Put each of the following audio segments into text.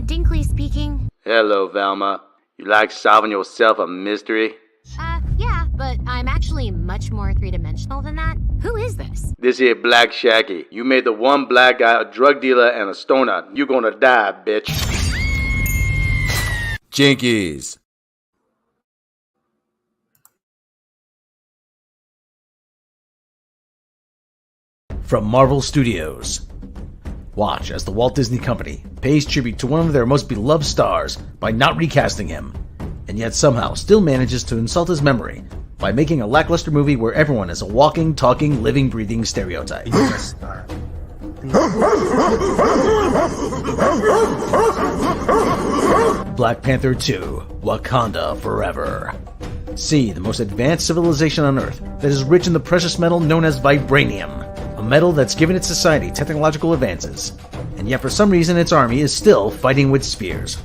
Dinkley speaking. Hello, Velma. You like solving yourself a mystery? Yeah, but I'm actually much more three-dimensional than that. Who is this? This here Black Shaggy. You made the one black guy a drug dealer and a stoner. You gonna die, bitch. Jinkies. From Marvel Studios. Watch as the Walt Disney Company pays tribute to one of their most beloved stars by not recasting him, and yet somehow still manages to insult his memory by making a lackluster movie where everyone is a walking, talking, living, breathing stereotype. Black Panther 2: Wakanda Forever. See the most advanced civilization on Earth that is rich in the precious metal known as vibranium, a metal that's given its society technological advances, and yet for some reason its army is still fighting with spears.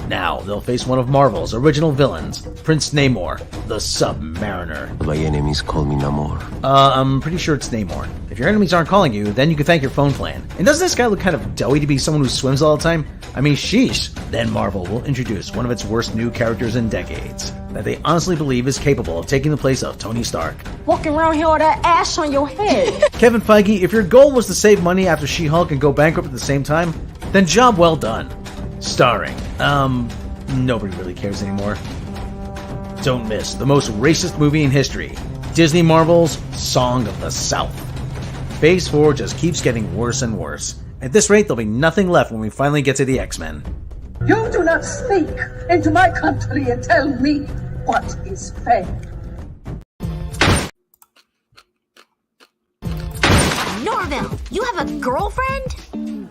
Now they'll face one of Marvel's original villains, Prince Namor, the Submariner. My enemies call me Namor. I'm pretty sure it's Namor. If your enemies aren't calling you, then you can thank your phone plan. And doesn't this guy look kind of doughy to be someone who swims all the time? I mean, sheesh. Then Marvel will introduce one of its worst new characters in decades, that they honestly believe is capable of taking the place of Tony Stark. Walking around here with that ash on your head. Kevin Feige, if your goal was to save money after She-Hulk and go bankrupt at the same time, then job well done. Starring, nobody really cares anymore. Don't miss the most racist movie in history, Disney Marvel's Song of the South. Phase 4 just keeps getting worse and worse. At this rate, there'll be nothing left when we finally get to the X-Men. You do not speak into my country and tell me what is fair. Norville, you have a girlfriend?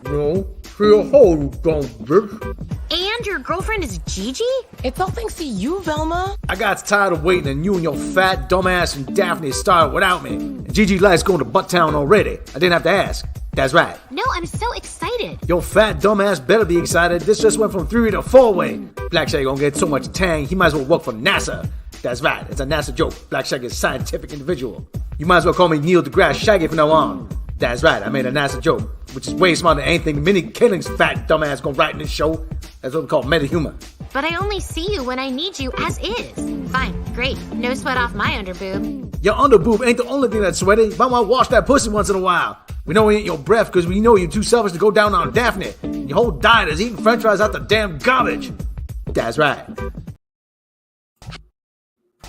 No, she a hoe, you dumb bitch. And your girlfriend is Gigi? It's all thanks to you, Velma. I got tired of waiting and you and your fat dumbass and Daphne started without me. And Gigi likes going to Butttown already. I didn't have to ask. That's right. No, I'm so excited. Your fat dumbass better be excited. This just went from 3 to 4-way. Black Shaggy gonna get so much tang, he might as well work for NASA. That's right, it's a NASA joke. Black Shaggy is a scientific individual. You might as well call me Neil deGrasse Shaggy from now on. That's right, I made a NASA joke, which is way smarter than anything Minnie Killing's fat dumbass gonna write in this show. That's what we call meta-humor. But I only see you when I need you as is. Fine, great. No sweat off my underboob. Your underboob ain't the only thing that's sweaty. Might want to wash that pussy once in a while. We know it ain't your breath because we know you're too selfish to go down on Daphne. Your whole diet is eating french fries out the damn garbage. That's right.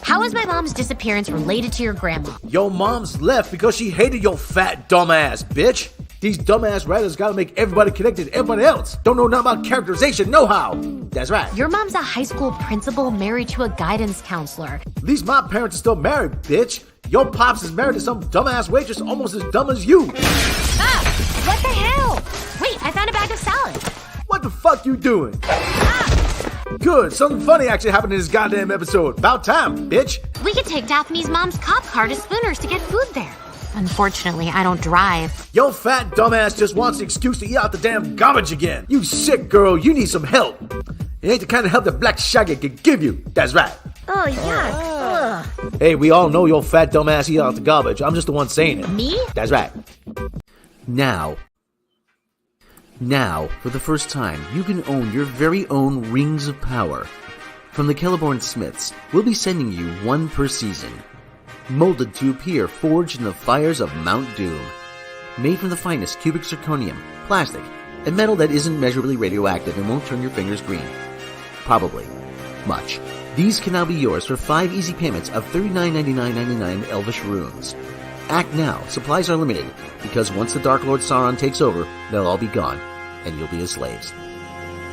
How is my mom's disappearance related to your grandma? Your mom's left because she hated your fat dumbass, bitch. These dumbass writers gotta make everybody connected to everybody else. Don't know nothing about characterization, know-how. That's right. Your mom's a high school principal married to a guidance counselor. At least my parents are still married, bitch. Your pops is married to some dumbass waitress almost as dumb as you. Ah! What the hell? Wait, I found a bag of salad. What the fuck you doing? Good, something funny actually happened in this goddamn episode. About time, bitch. We could take Daphne's mom's cop car to Spooner's to get food there. Unfortunately, I don't drive. Your fat dumbass just wants an excuse to eat out the damn garbage again. You sick girl, you need some help. It ain't the kind of help that Black Shaggy can give you. That's right. Oh, yuck. Hey, we all know your fat dumbass eat out the garbage. I'm just the one saying it. Me? That's right. Now, for the first time, you can own your very own Rings of Power. From the Celeborn Smiths, we'll be sending you one per season. Molded to appear forged in the fires of Mount Doom. Made from the finest cubic zirconium, plastic, and metal that isn't measurably radioactive and won't turn your fingers green. Probably. Much. These can now be yours for 5 easy payments of $39.99.99 Elvish runes. Act now, supplies are limited, because once the Dark Lord Sauron takes over, they'll all be gone, and you'll be his slaves.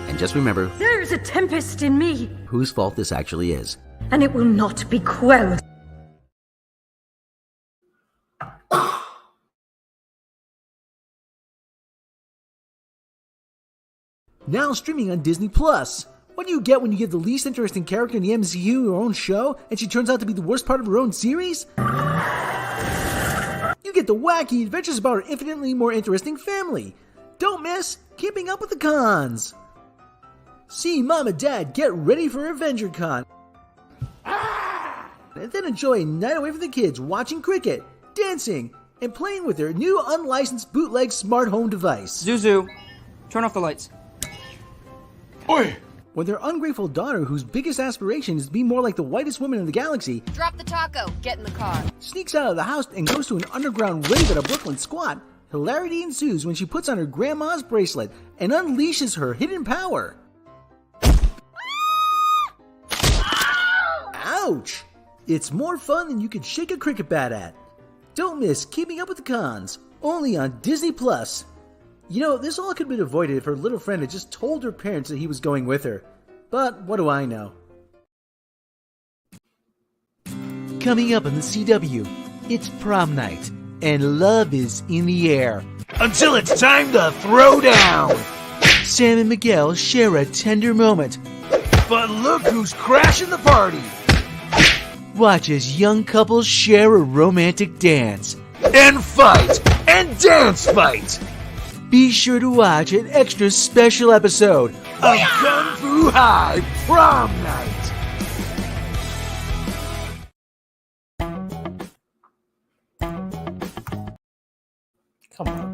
And just remember, There's a tempest in me, whose fault this actually is. and it will not be quelled. Now streaming on Disney Plus. What do you get when you give the least interesting character in the MCU your own show, and she turns out to be the worst part of her own series? You get the wacky adventures about her infinitely more interesting family. Don't miss Keeping Up with the Cons. See Mom and Dad get ready for Avenger Con. And then enjoy a night away from the kids watching cricket, dancing, and playing with their new unlicensed bootleg smart home device. Zuzu, turn off the lights. When their ungrateful daughter, whose biggest aspiration is to be more like the whitest woman in the galaxy, Drop the taco. Get in the car. sneaks out of the house and goes to an underground rave at a Brooklyn squat, hilarity ensues when she puts on her grandma's bracelet and unleashes her hidden power. Ouch! It's more fun than you could shake a cricket bat at. Don't miss Keeping Up with the Cons, only on Disney+. You know, this all could have been avoided if her little friend had just told her parents that he was going with her. But what do I know? Coming up on the CW, it's prom night, and love is in the air. Until it's time to throw down! Sam and Miguel share a tender moment. But look who's crashing the party! Watch as young couples share a romantic dance. And fight! And dance fight! Be sure to watch an extra special episode of Kung Fu High Prom Night! Come on.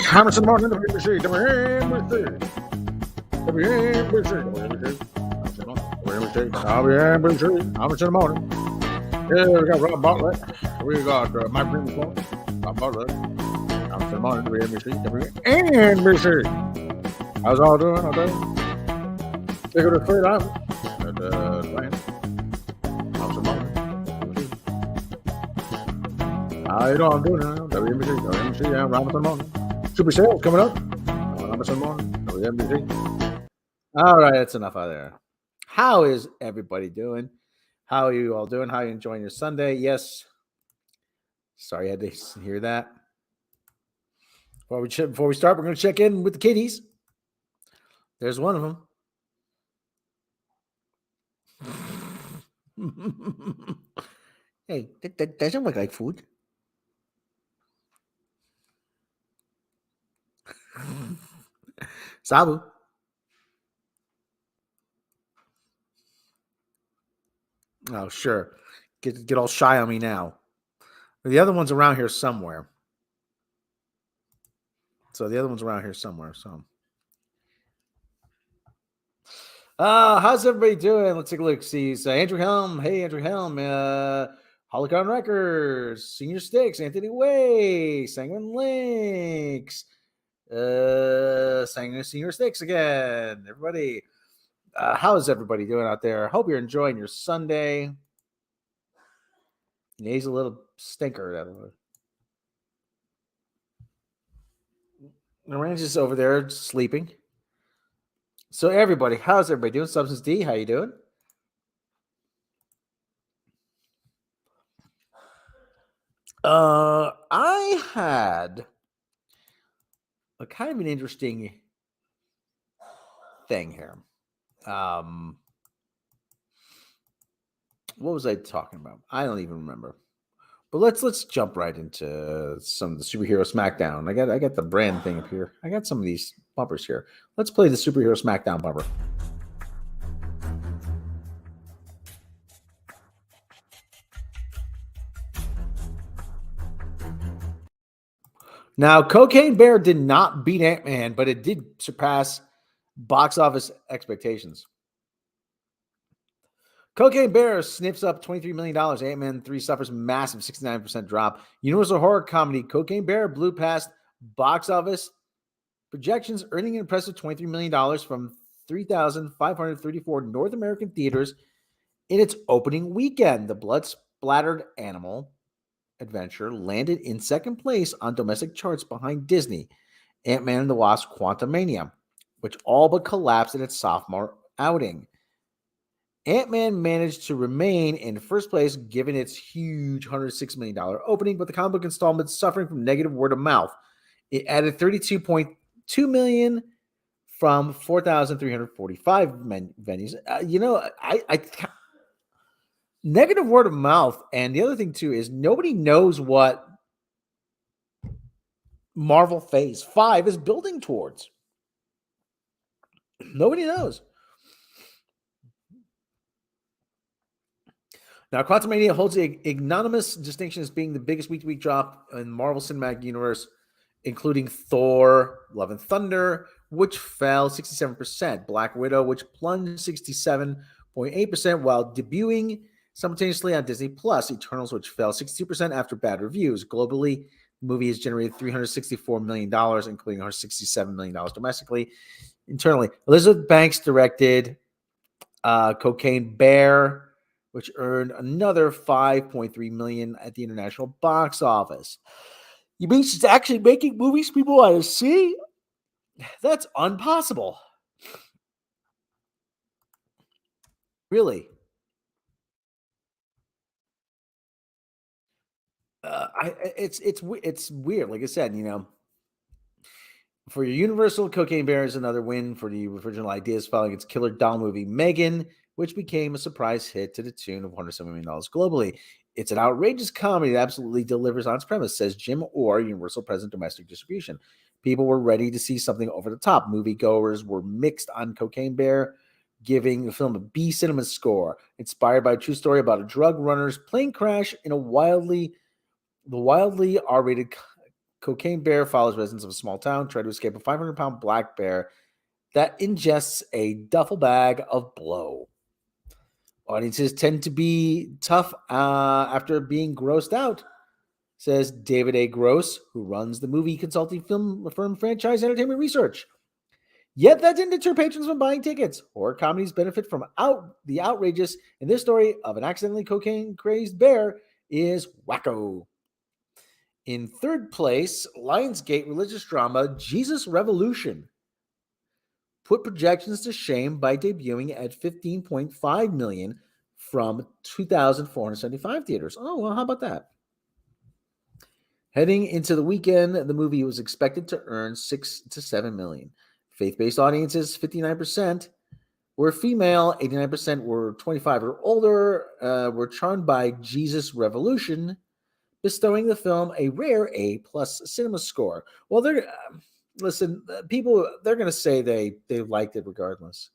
Hamilton Morton, WBC, Hamilton Morton. Yeah, we got Rob Bartlett. We got Mike Greensport, Rob Bartlett, Hamilton Morton, WBC, and BC. How's all doing out there? Take it to third out at Atlanta. Hamilton Morton. How you doing? I'm doing now. WNBC, and Robinson Morning. Super Sales coming up. Robinson Morning, WNBC. All right, that's enough out there. How is everybody doing? How are you all doing? How are you enjoying your Sunday? Yes. Sorry, I had to hear that. Before we start, we're going to check in with the kitties. There's one of them. Hey, that doesn't look like food. Sabu. Oh, sure. Get all shy on me now. The other one's around here somewhere. So how's everybody doing? Let's take a look. See, so Andrew Helm. Hey, Andrew Helm. Holicon Records. Senior Sticks. Anthony Way. Sanguine Links. Senior Sticks again. Everybody. How's everybody doing out there? Hope you're enjoying your Sunday. Yeah, he's a little stinker. Orange is over there sleeping. So everybody, how's everybody doing? Substance D, how you doing? I had a kind of an interesting thing here. What was I talking about? I don't even remember. But let's jump right into some of the superhero SmackDown. I got the brand thing up here. I got some of these bumpers here. Let's play the superhero SmackDown bumper. Now, Cocaine Bear did not beat Ant-Man, but it did surpass box office expectations. Cocaine Bear sniffs up $23 million. Ant-Man 3 suffers massive 69% drop. Universal horror comedy Cocaine Bear blew past box office projections, earning an impressive $23 million from 3,534 North American theaters in its opening weekend. The blood-splattered animal adventure landed in second place on domestic charts behind Disney, Ant-Man and the Wasp: Quantumania, which all but collapsed in its sophomore outing. Ant-Man managed to remain in first place given its huge $106 million opening, but the comic book installment suffering from negative word of mouth. It added $32.2 million from 4,345 venues. I negative word of mouth, and the other thing too is nobody knows what Marvel Phase 5 is building towards? Nobody knows. Now, Quantumania holds the ignominious distinction as being the biggest week-to-week drop in Marvel Cinematic Universe, including Thor, Love and Thunder, which fell 67%, Black Widow, which plunged 67.8%, while debuting simultaneously on Disney Plus, Eternals, which fell 62% after bad reviews. Globally, the movie has generated $364 million, including $167 million domestically. Internally, Elizabeth Banks directed Cocaine Bear, which earned another $5.3 million at the international box office. You mean she's actually making movies people want to see? That's impossible. Really. It's weird. Like I said, for your Universal, Cocaine Bear is another win for the original ideas following its killer doll movie Megan, which became a surprise hit to the tune of $107 million globally. It's an outrageous comedy that absolutely delivers on its premise, says Jim Orr, Universal President Domestic Distribution. People were ready to see something over the top. Moviegoers were mixed on Cocaine Bear, giving the film a B cinema score, inspired by a true story about a drug runner's plane crash in a wildly R-rated Cocaine Bear follows residents of a small town try to escape a 500-pound black bear that ingests a duffel bag of blow. Audiences tend to be tough after being grossed out, says David A. Gross, who runs the movie consulting film firm Franchise Entertainment Research. Yet that didn't deter patrons from buying tickets. Horror comedies benefit from the outrageous, and this story of an accidentally cocaine-crazed bear is wacko. In third place, Lionsgate religious drama Jesus Revolution put projections to shame by debuting at 15.5 million from 2,475 theaters. Oh, well, how about that? Heading into the weekend, the movie was expected to earn 6 to 7 million. Faith-based audiences, 59%, were female, 89% were 25 or older, were charmed by Jesus Revolution, bestowing the film a rare A+ cinema score. Well, people, they're going to say they liked it regardless.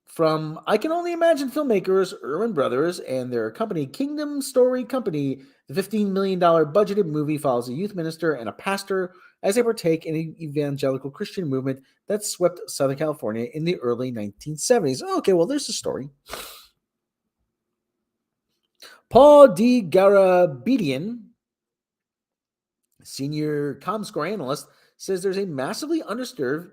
From I Can Only Imagine filmmakers Irwin Brothers and their company Kingdom Story Company, the $15 million budgeted movie follows a youth minister and a pastor as they partake in an evangelical Christian movement that swept Southern California in the early 1970s. Okay, well, there's the story. Paul D. Garabedian, senior ComScore analyst, says there's a massively underserved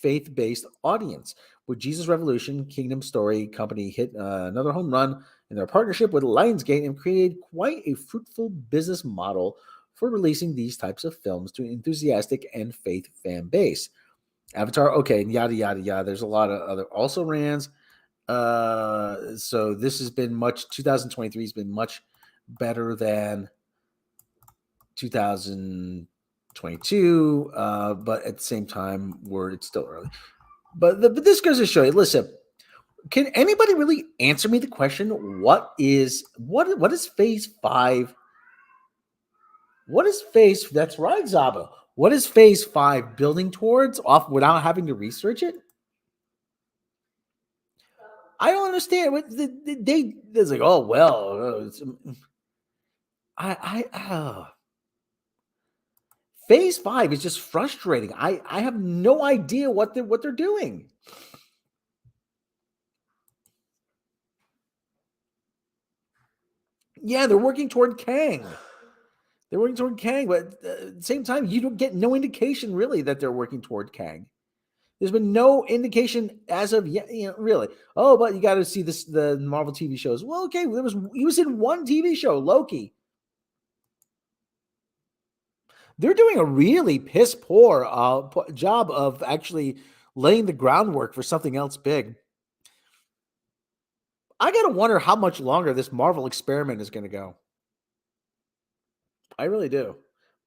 faith-based audience. With Jesus Revolution, Kingdom Story Company hit another home run in their partnership with Lionsgate and created quite a fruitful business model for releasing these types of films to an enthusiastic and faith fan base. Avatar, okay, yada, yada, yada. There's a lot of other also rans. So this has been 2023 has been much better than 2022, but at the same time, it's still early. But this goes to show you, listen, can anybody really answer me the question, what is phase 5? What is that's right, Zaba. What is phase 5 building towards off without having to research it? I don't understand. What they're like, oh well, phase 5 is just frustrating. I have no idea what they're doing. Yeah, they're working toward Kang. But at the same time, you don't get no indication really that they're working toward Kang. There's been no indication as of yet, really. Oh, but you got to see the Marvel TV shows. Well, okay, he was in one TV show, Loki. They're doing a really piss poor job of actually laying the groundwork for something else big. I got to wonder how much longer this Marvel experiment is going to go. I really do.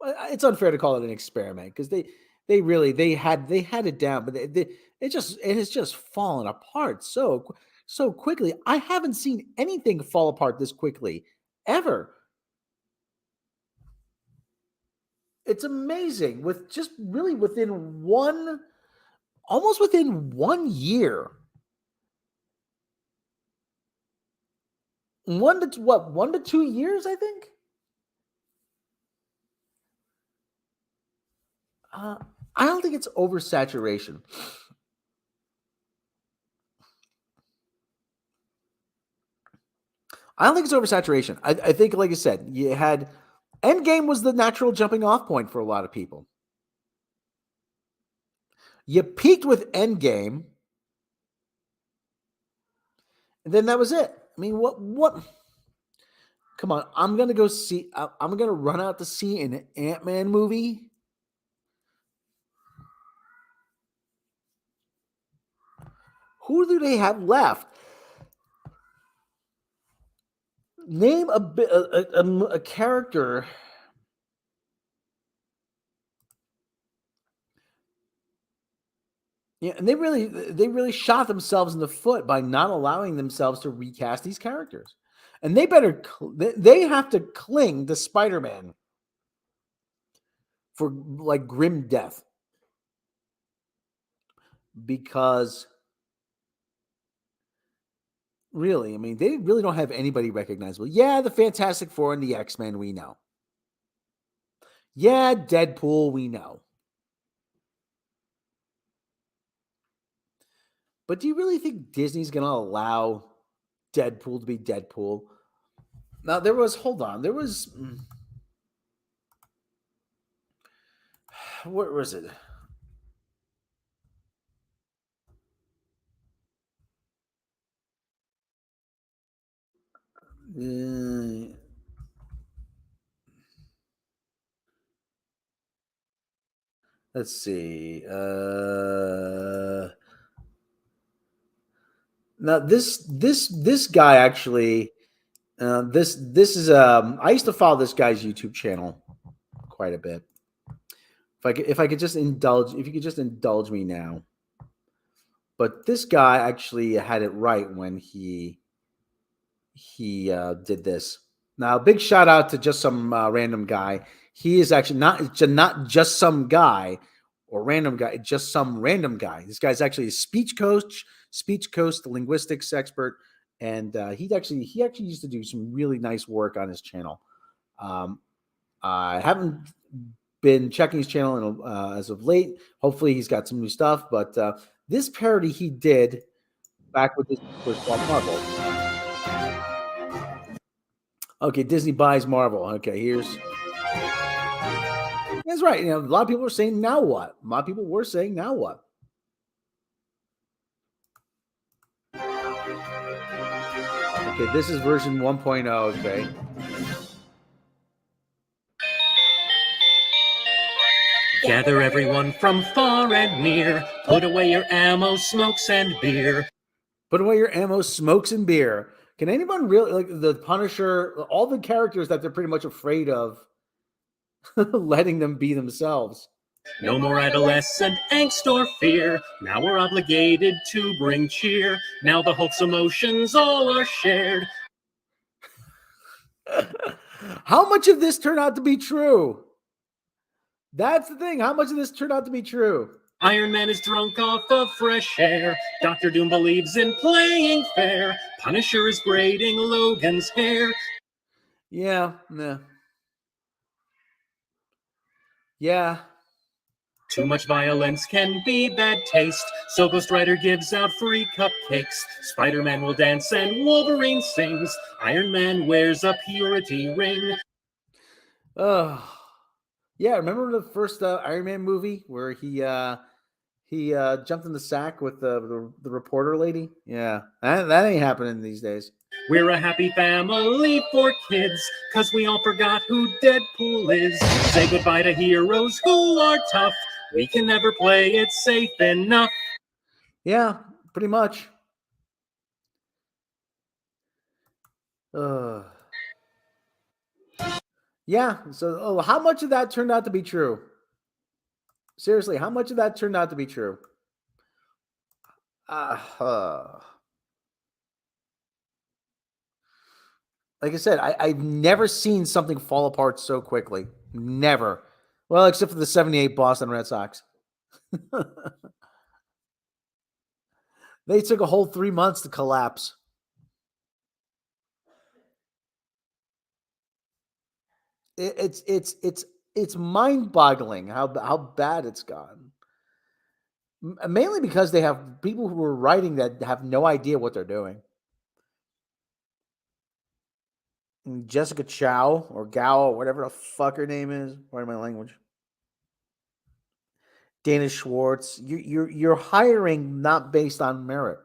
It's unfair to call it an experiment because they had it down, but it has just fallen apart. So so quickly. I haven't seen anything fall apart this quickly ever. It's amazing with just really almost within 1 year. 1 to 2 years, I think. Uh, I don't think it's oversaturation. I don't think it's oversaturation. I think, like I said, you had Endgame was the natural jumping off point for a lot of people. You peaked with Endgame, and then that was it. I mean, what? Come on, I'm gonna go see. I'm gonna run out to see an Ant-Man movie. Who do they have left? Name a character. Yeah, and they really shot themselves in the foot by not allowing themselves to recast these characters. And they have to cling to Spider-Man for like grim death because really, I mean, they really don't have anybody recognizable. Yeah, the Fantastic Four and the X-Men, we know. Yeah, Deadpool, we know. But do you really think Disney's going to allow Deadpool to be Deadpool? Now, hold on, what was it? Let's see. Now this guy actually, this is I used to follow this guy's YouTube channel quite a bit. If I could just indulge, if you could just indulge me now. But this guy actually had it right when he did this. Now, big shout out to just some random guy. He is actually not just some guy or random guy, just some random guy. This guy's actually a speech coach, linguistics expert, and he actually used to do some really nice work on his channel. I haven't been checking his channel as of late. Hopefully, he's got some new stuff. But this parody he did back with this was called Marvel. Okay, Disney buys Marvel. Okay, that's right. You know, a lot of people are saying now what? A lot of people were saying now what? Okay, this is version 1.0. Okay. Gather everyone from far and near. Put away your ammo, smokes, and beer. Put away your ammo, smokes, and beer. Can anyone really like the Punisher? All the characters that they're pretty much afraid of letting them be themselves. No more adolescent angst or fear. Now we're obligated to bring cheer. Now the Hulk's emotions all are shared. How much of this turned out to be true? That's the thing. How much of this turned out to be true? Iron Man is drunk off of fresh air. Dr. Doom believes in playing fair. Punisher is braiding Logan's hair. Yeah. Yeah. Too much violence can be bad taste, so Ghost Rider gives out free cupcakes. Spider-Man will dance and Wolverine sings. Iron Man wears a purity ring. Yeah, remember the first Iron Man movie where he jumped in the sack with the reporter lady? Yeah, that ain't happening these days. We're a happy family for kids, cause we all forgot who Deadpool is. Say goodbye to heroes who are tough. We can never play it safe enough. Yeah, pretty much. Yeah, so how much of that turned out to be true? Seriously, how much of that turned out to be true? like I said, I've never seen something fall apart so quickly. Never. Well, except for the 78 Boston Red Sox. They took a whole 3 months to collapse. It's mind-boggling how bad it's gotten. Mainly because they have people who are writing that have no idea what they're doing. Jessica Chow or Gao or whatever the fuck her name is. Pardon my language. Dana Schwartz. You're hiring not based on merit.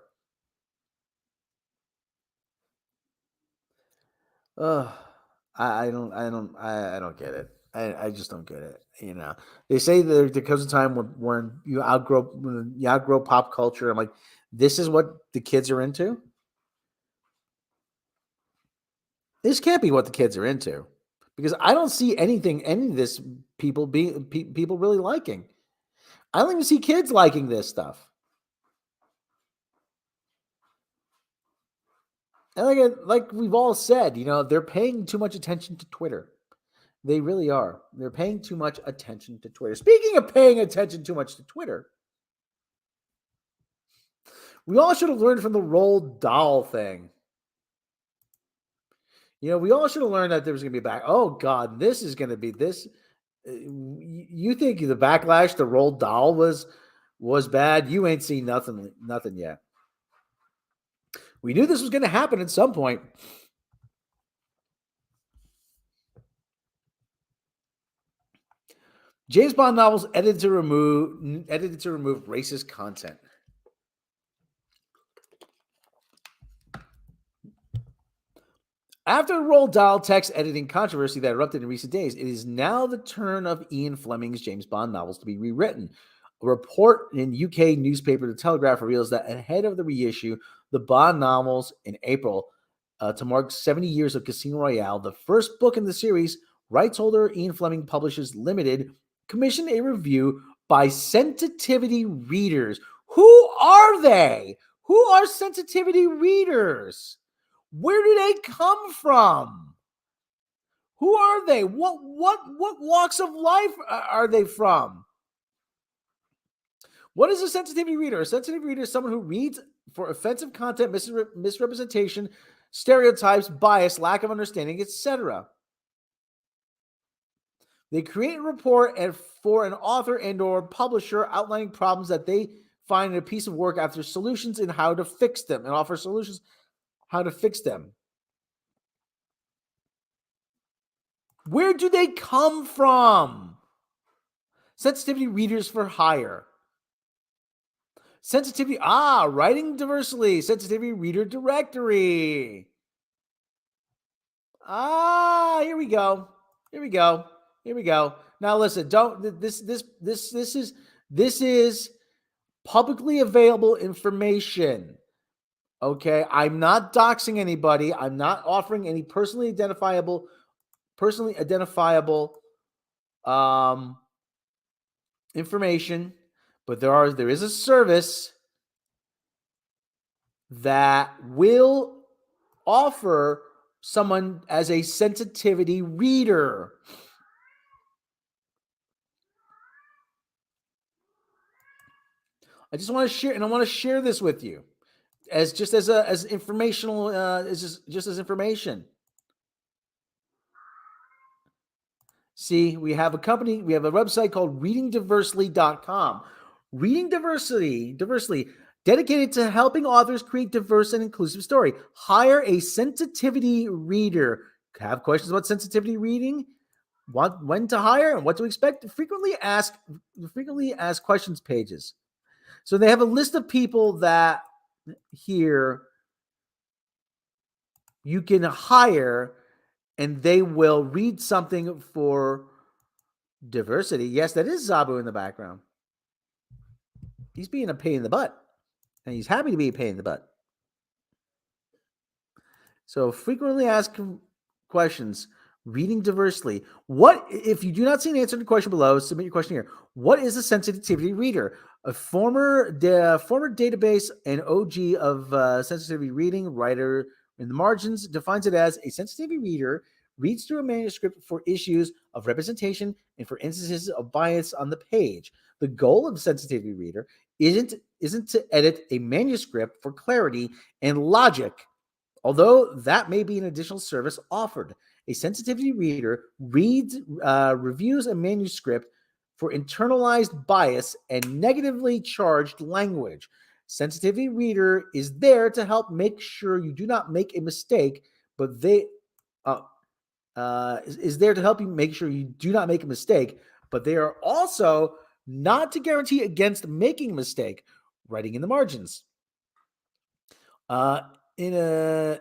Ugh. I don't get it. I just don't get it. You know, they say that there comes a time when you outgrow pop culture. I'm like, this is what the kids are into. This can't be what the kids are into, because I don't see any of this people really liking. I don't even see kids liking this stuff. And like we've all said, you know, they're paying too much attention to Twitter. They really are. They're paying too much attention to Twitter. Speaking of paying attention too much to Twitter, we all should have learned from the Roald Dahl thing. You know, we all should have learned that there was going to be back. Oh God, this is going to be this. You think the backlash to Roald Dahl was bad? You ain't seen nothing yet. We knew this was going to happen at some point. James Bond novels edited to remove racist content. After the Roald Dahl text editing controversy that erupted in recent days, it is now the turn of Ian Fleming's James Bond novels to be rewritten. A report in UK newspaper The Telegraph reveals that ahead of the reissue, the Bond novels in April to mark 70 years of Casino Royale, the first book in the series, rights holder Ian Fleming Publishers Limited commissioned a review by sensitivity readers. Who are they? Who are sensitivity readers? Where do they come from? Who are they? What walks of life are they from? What is a sensitivity reader? A sensitivity reader is someone who reads for offensive content, misrepresentation, stereotypes, bias, lack of understanding, etc. They create a report for an author and/or publisher outlining problems that they find in a piece of work after solutions and how to fix them, and offer solutions how to fix them. Where do they come from? Sensitivity readers for hire. Sensitivity, writing diversely. Sensitivity reader directory. Here we go. Now listen, this is publicly available information. Okay, I'm not doxing anybody. I'm not offering any personally identifiable information, but there is a service that will offer someone as a sensitivity reader. I just want to share, and I want to share this with you as informational, as information. See, we have a website called readingdiversely.com. Reading Diversely, dedicated to helping authors create diverse and inclusive story. Hire a sensitivity reader. Have questions about sensitivity reading? When to hire and what to expect? Frequently asked questions pages. So they have a list of people that here you can hire, and they will read something for diversity. Yes, that is Zabu in the background. He's being a pain in the butt, and he's happy to be a pain in the butt. So frequently asked questions, reading diversely. What, if you do not see an answer to the question below, submit your question here. What is a sensitivity reader? A former database and OG of sensitivity reading, In the margins, it defines it as a sensitivity reader reads through a manuscript for issues of representation and for instances of bias on the page. The goal of the sensitivity reader isn't to edit a manuscript for clarity and logic, although that may be an additional service offered. A sensitivity reader reviews a manuscript for internalized bias and negatively charged language. Sensitivity reader is there to help make sure you do not make a mistake, but is there to help you make sure you do not make a mistake, but they are also not to guarantee against making a mistake. Writing in the margins. In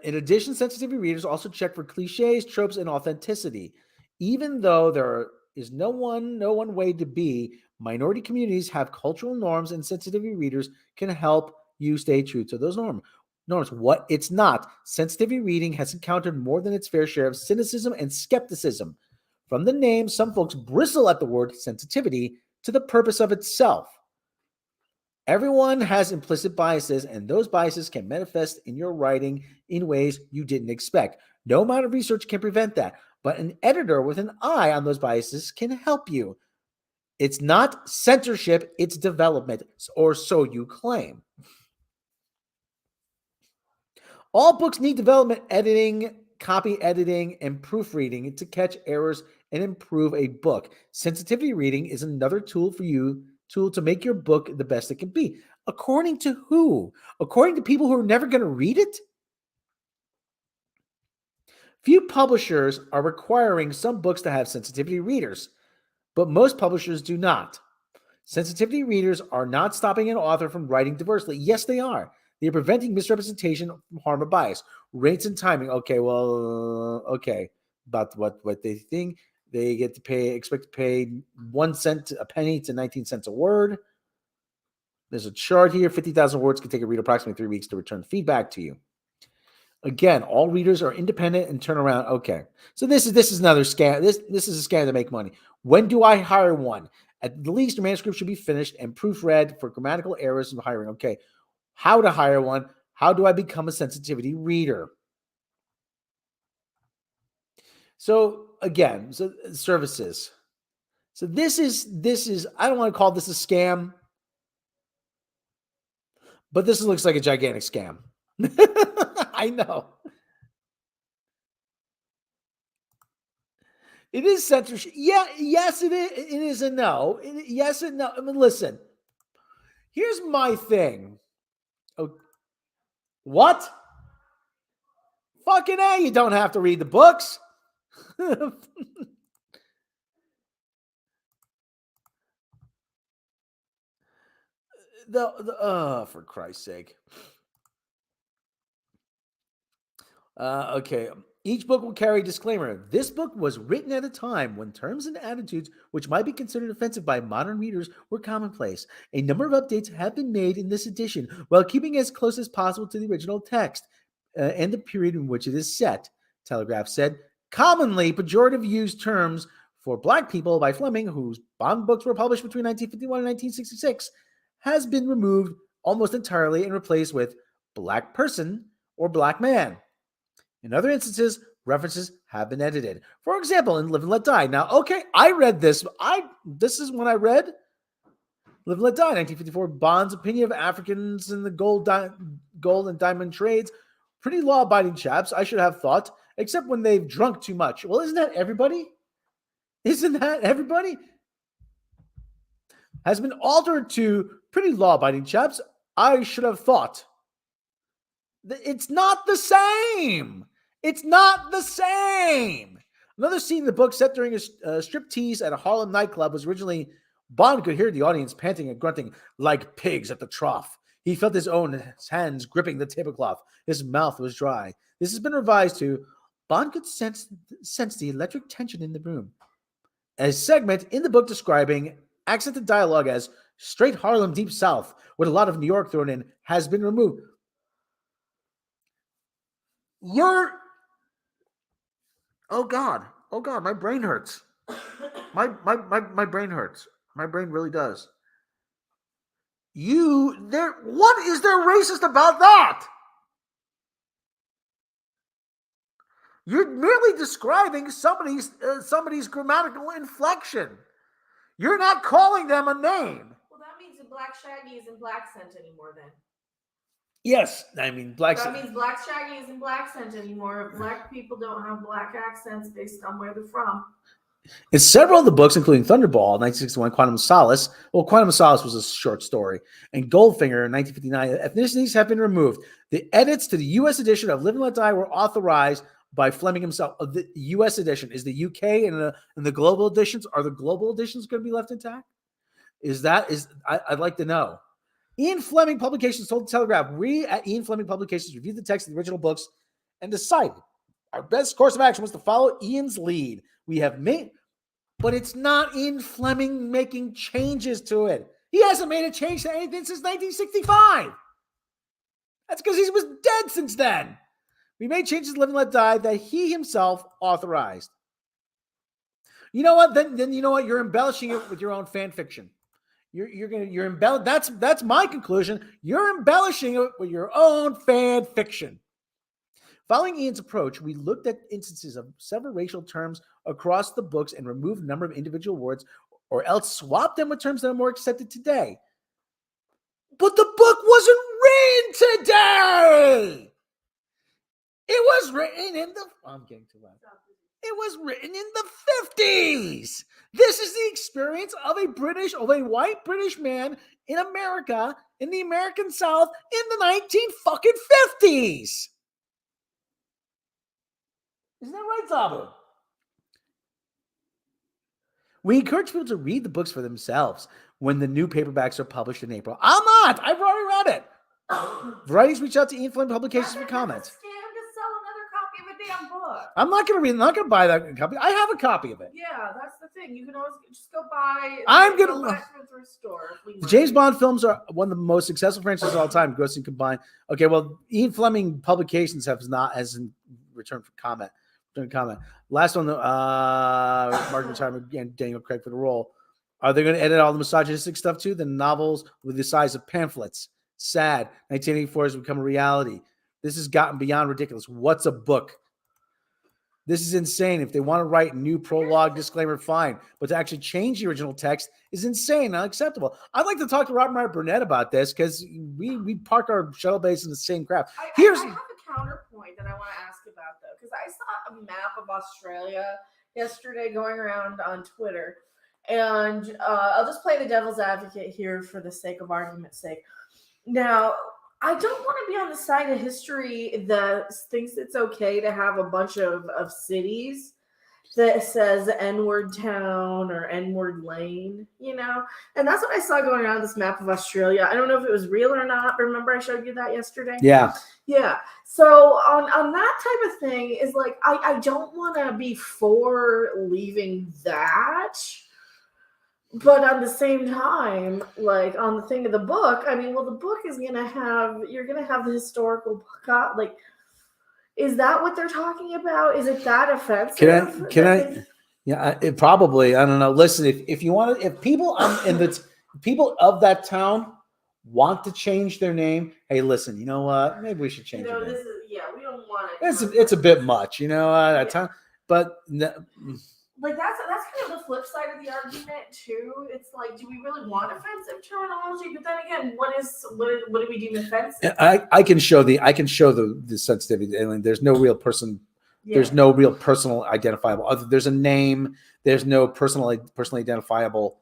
addition, sensitivity readers also check for cliches, tropes, and authenticity. Even though there is no one way to be, minority communities have cultural norms, and sensitivity readers can help you stay true to those norms. What it's not. Sensitivity reading has encountered more than its fair share of cynicism and skepticism. From the name, some folks bristle at the word sensitivity to the purpose of itself. Everyone has implicit biases, and those biases can manifest in your writing in ways you didn't expect. No amount of research can prevent that, but an editor with an eye on those biases can help you. It's not censorship, it's development, or so you claim. All books need development, editing, copy editing, and proofreading to catch errors and improve a book. Sensitivity reading is another tool to make your book the best it can be. According to who? According to people who are never going to read it? Few publishers are requiring some books to have sensitivity readers, but most publishers do not. Sensitivity readers are not stopping an author from writing diversely. Yes, they are. They are preventing misrepresentation from harm or bias. Rates and timing. Okay. About what they think. They expect to pay 1 cent a penny to 19 cents a word. There's a chart here. 50,000 words can take a reader approximately 3 weeks to return feedback to you. Again, all readers are independent and turn around. Okay. So this is another scam. This is a scam to make money. When do I hire one? At the least, your manuscript should be finished and proofread for grammatical errors of hiring. Okay. How to hire one? How do I become a sensitivity reader? So again, services. So this is I don't want to call this a scam, but this looks like a gigantic scam. I know. It is censorship. Yeah, yes, it is. It is a no. Yes and no. I mean, listen. Here's my thing. Oh, what? Fucking A, you don't have to read the books. For Christ's sake. Okay. Each book will carry a disclaimer. This book was written at a time when terms and attitudes which might be considered offensive by modern readers were commonplace. A number of updates have been made in this edition while keeping as close as possible to the original text and the period in which it is set, Telegraph said. Commonly pejorative used terms for Black people by Fleming, whose Bond books were published between 1951 and 1966, has been removed almost entirely and replaced with Black person or Black man. In other instances, references have been edited. For example, in Live and Let Die. Now, okay, I read this. This is when I read Live and Let Die, 1954. Bond's opinion of Africans in the gold and diamond trades. Pretty law-abiding chaps, I should have thought, except when they've drunk too much. Well, isn't that everybody? Isn't that everybody? Has been altered to pretty law-abiding chaps, I should have thought. It's not the same. It's not the same. Another scene in the book set during a striptease at a Harlem nightclub was originally Bond could hear the audience panting and grunting like pigs at the trough. He felt his own hands gripping the tablecloth. His mouth was dry. This has been revised to Bond could sense the electric tension in the room. A segment in the book describing accented dialogue as straight Harlem Deep South with a lot of New York thrown in has been removed. Oh God, my brain hurts. My brain hurts. My brain really does. What is there racist about that? You're merely describing somebody's grammatical inflection. You're not calling them a name. Well, that means that Black Shaggy isn't black scent anymore then. Yes, I mean black. That means Black Shaggy isn't black scent anymore. Black people don't have black accents based on where they're from. In several of the books, including Thunderball, 1961, Quantum of Solace. Well, Quantum of Solace was a short story. And Goldfinger, in 1959, ethnicities have been removed. The edits to the U.S. edition of Live and Let Die were authorized by Fleming himself. The U.S. edition is the UK and the global editions. Are the global editions going to be left intact? I'd like to know. Ian Fleming Publications told the Telegraph, we at Ian Fleming Publications reviewed the text of the original books and decided our best course of action was to follow Ian's lead. We have made, but it's not Ian Fleming making changes to it. He hasn't made a change to anything since 1965. That's because he was dead since then. We made changes to Live and Let Die that he himself authorized. You know what? Then you know what? You're embellishing it with your own fan fiction. You're that's my conclusion. You're embellishing it with your own fan fiction. Following Ian's approach, we looked at instances of several racial terms across the books and removed a number of individual words, or else swapped them with terms that are more accepted today. But the book wasn't written today. It was written in the. I'm getting too loud. It was written in the 50s. This is the experience of a white British man in America, in the American South, in the 1950s. Isn't that right, Tabo? We encourage people to read the books for themselves when the new paperbacks are published in April. I'm not. I've already read it. Varieties reach out to Ian Fleming Publications for comments. Damn book. I'm not going to read. I'm not going to buy that copy. I have a copy of it. Yeah, that's the thing. You can always just go buy. I'm going to back to the thrift store. The James Bond films are one of the most successful franchises of all time, grossing combined. Okay, well, Ian Fleming Publications hasn't returned for comment. Last one, Mark Retirement and Daniel Craig for the role. Are they going to edit all the misogynistic stuff too? The novels with the size of pamphlets. Sad. 1984 has become a reality. This has gotten beyond ridiculous. What's a book? This is insane. If they want to write a new prologue disclaimer, fine. But to actually change the original text is insane, unacceptable. I'd like to talk to Robert Meyer Burnett about this because we park our shuttle bays in the same crap. I have a counterpoint that I want to ask about, though, because I saw a map of Australia yesterday going around on Twitter. And I'll just play the devil's advocate here for the sake of argument's sake. Now, I don't want to be on the side of history that thinks it's okay to have a bunch of cities that says N-word town or N-word lane, you know? And that's what I saw going around this map of Australia. I don't know if it was real or not. Remember I showed you that yesterday? Yeah. Yeah. So on that type of thing is like, I don't want to be for leaving that. But at the same time, like on the thing of the book, I mean, well, the book is you're going to have the historical book, like, is that what they're talking about? Is it that offensive? It probably, I don't know. Listen, if you want to, if people people of that town want to change their name, hey, listen, you know what? Maybe we should change it. We don't want it. It's a bit much, you know, at time, but like that's kind of the flip side of the argument too. It's like, do we really want offensive terminology? But then again, what do we deem offensive? I can show the sensitivity. I mean, there's no real person. Yeah. There's no real personal identifiable. There's a name. There's no personally identifiable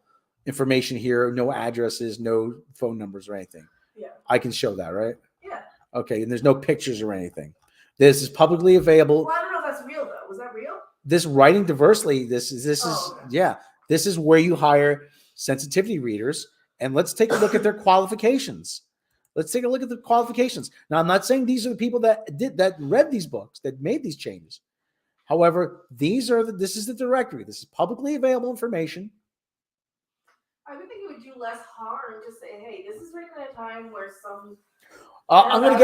information here. No addresses. No phone numbers or anything. Yeah. I can show that, right? Yeah. Okay, and there's no pictures or anything. This is publicly available. Well, I don't know if that's real though. Was that real? This writing diversely, this is where you hire sensitivity readers, and let's take a look at their qualifications. Let's take a look at the qualifications. Now, I'm not saying these are the people that read these books, that made these changes. However, this is the directory. This is publicly available information. I would think it would do less harm to say, hey, this is written at a time where some. I'm going to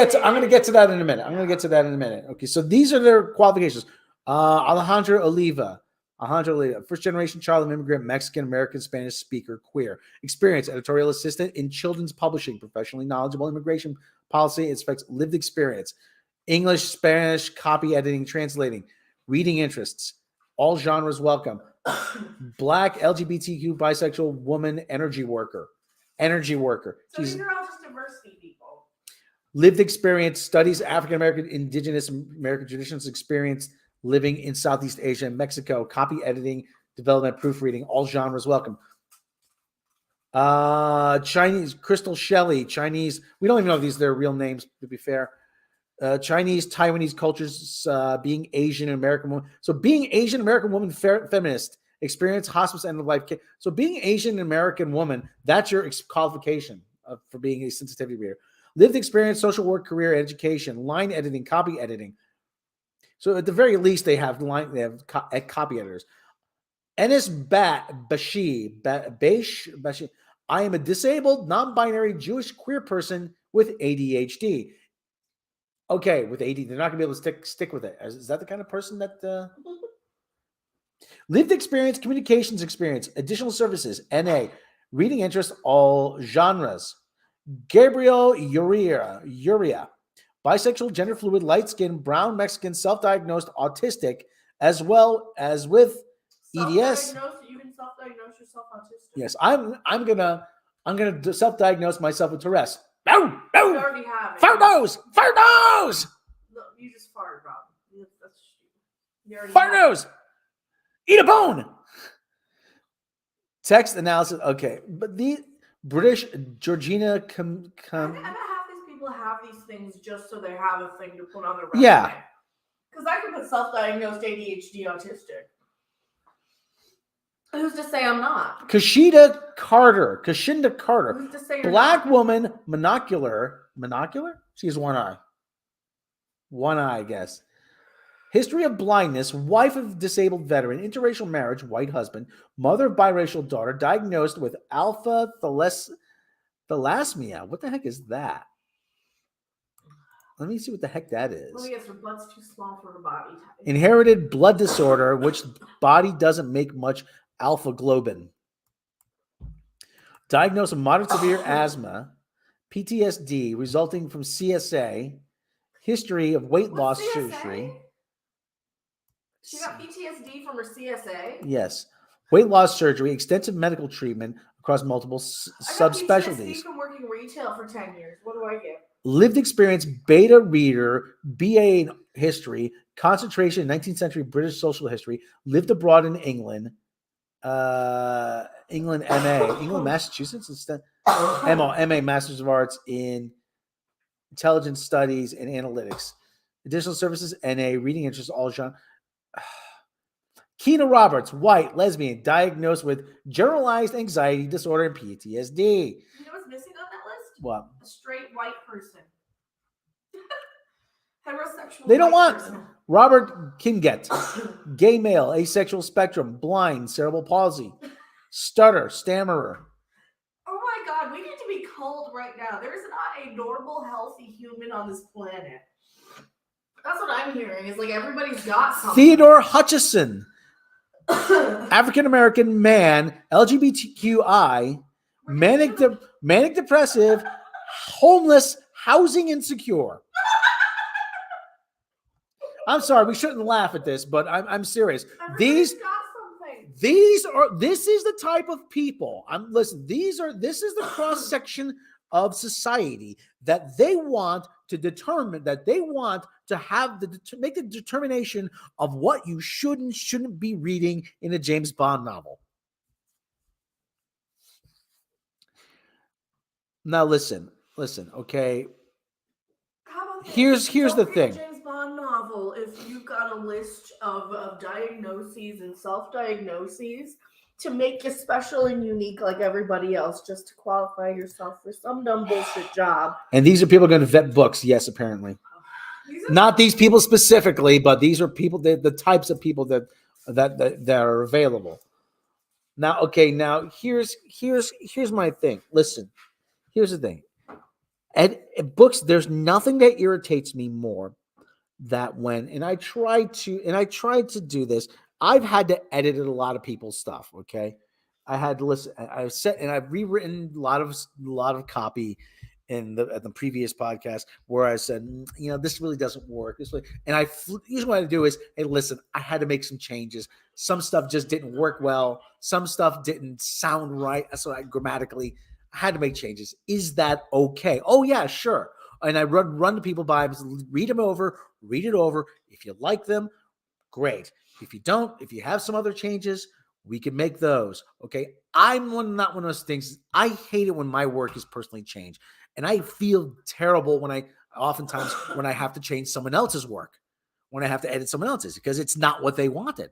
get to that in a minute. Okay, so these are their qualifications. Alejandro Oliva, first generation child of immigrant, Mexican, American, Spanish speaker, queer. Experience, editorial assistant in children's publishing, professionally knowledgeable immigration policy, inspects lived experience, English, Spanish, copy editing, translating. Reading interests. All genres welcome. Black, LGBTQ, bisexual, woman, energy worker. Energy worker. So She's these are all just diversity people. lived experience, studies African American, indigenous American traditions, experience living in Southeast Asia and Mexico, copy editing, development, proofreading, all genres welcome. Chinese, Crystal Shelley, Chinese, we don't even know if these are their real names, to be fair. Chinese, Taiwanese cultures, being Asian American woman. So being Asian American woman, feminist, experience hospice end of life care. So being Asian American woman, that's your qualification for being a sensitivity reader. Lived experience, social work, career, education, line editing, copy editing. So at the very least, they have copy editors. Enes Bashi. I am a disabled, non-binary Jewish queer person with ADHD. Okay, with AD, they're not gonna be able to stick with it. Is that the kind of person that lived experience, communications experience, additional services, NA, reading interest, all genres. Gabriel Uria, bisexual, gender fluid, light skin, brown Mexican, self-diagnosed, autistic, as well as with EDS. You can self-diagnose yourself autistic. Yes, I'm gonna self-diagnose myself with Tourette's. You already have it. Fart nose! No, you just farted, Rob. That's stupid. Fart nose! Eat a bone! Text analysis. Okay, but the British Georgina I bet half these people have these things just so they have a thing to put on their resume. Yeah. Because I can put self-diagnosed ADHD autistic. Who's to say I'm not? Kashinda Carter. Who's to say you're Black not? woman, monocular. Monocular? She has one eye. One eye, I guess. History of blindness, wife of disabled veteran, interracial marriage, white husband, mother of biracial daughter, diagnosed with alpha thalassemia. What the heck is that? Let me see what the heck that is. Let me guess, her butt's too small for her body type. Inherited blood disorder, which body doesn't make much alpha globin. Diagnosed with moderate severe asthma, PTSD resulting from CSA, history of weight loss CSA? surgery. She got PTSD from her CSA? Yes. Weight loss surgery, extensive medical treatment across multiple subspecialties. I got PTSD from working retail for 10 years. What do I get? Lived experience, beta reader, BA in history, concentration in 19th century British social history, lived abroad in England, MA, England, Massachusetts, instead, MA, Masters of Arts in Intelligence Studies and Analytics. Additional services, NA, reading interest, all genre. Keena Roberts, white, lesbian, diagnosed with generalized anxiety disorder and PTSD. You know what's missing on that list? What? A straight white person. Heterosexual. They don't want person. Robert Kinget, gay male, asexual spectrum, blind, cerebral palsy, stutter, stammerer. Oh my God, we need to be cold right now. There is not a normal, healthy human on this planet. That's what I'm hearing. Is like everybody's got something. Theodore Hutchison, African American man, LGBTQI, manic depressive, homeless, housing insecure. I'm sorry, we shouldn't laugh at this, but I'm serious. Everybody's got something. This is the type of people. This is the cross section of society that they want to determine, that they want to have make the determination of what you should and shouldn't be reading in a James Bond novel. Now listen, okay. How about this? Here's Don't the read thing. a James Bond novel if you've got a list of diagnoses and self-diagnoses to make you special and unique like everybody else, just to qualify yourself for some dumb bullshit job. And these are people going to vet books, yes, apparently. Not these people specifically, but these are people, the types of people that are available. Now, okay, now here's my thing. Listen, here's the thing. At books, there's nothing that irritates me more that when I tried to do this. I've had to edit a lot of people's stuff. Okay, I had to listen. I've rewritten a lot of copy, in the previous podcast where I said, this really doesn't work. And usually what I do is, hey, listen, I had to make some changes. Some stuff just didn't work well. Some stuff didn't sound right. So grammatically, I had to make changes. Is that okay? Oh yeah, sure. And I run the people by, read it over. If you like them, great. If you don't, if you have some other changes, we can make those. Okay. I'm not one of those things. I hate it when my work is personally changed. And I feel terrible when I have to change someone else's work, when I have to edit someone else's, because it's not what they wanted.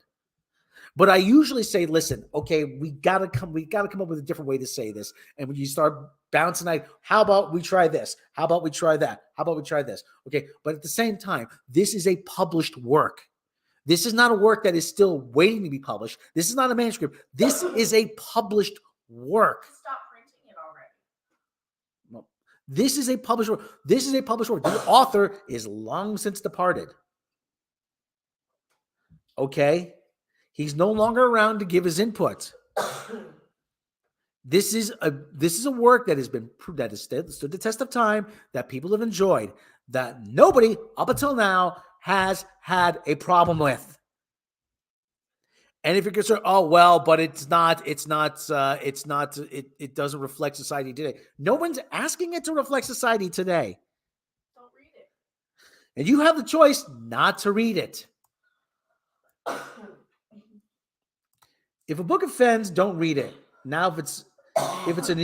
But I usually say, listen, okay, we gotta come up with a different way to say this. And when you start bouncing, how about we try this? How about we try that? How about we try this? Okay. But at the same time, this is a published work. This is not a work that is still waiting to be published. This is not a manuscript. This is a published work. Stop printing it already. No. This is a published work. The author is long since departed. Okay? He's no longer around to give his input. This is a work that has stood the test of time, that people have enjoyed, that nobody up until now has had a problem with. And if you're concerned, but it doesn't reflect society today. No one's asking it to reflect society today. Don't read it. And you have the choice not to read it. If a book offends, don't read it. Now, if it's a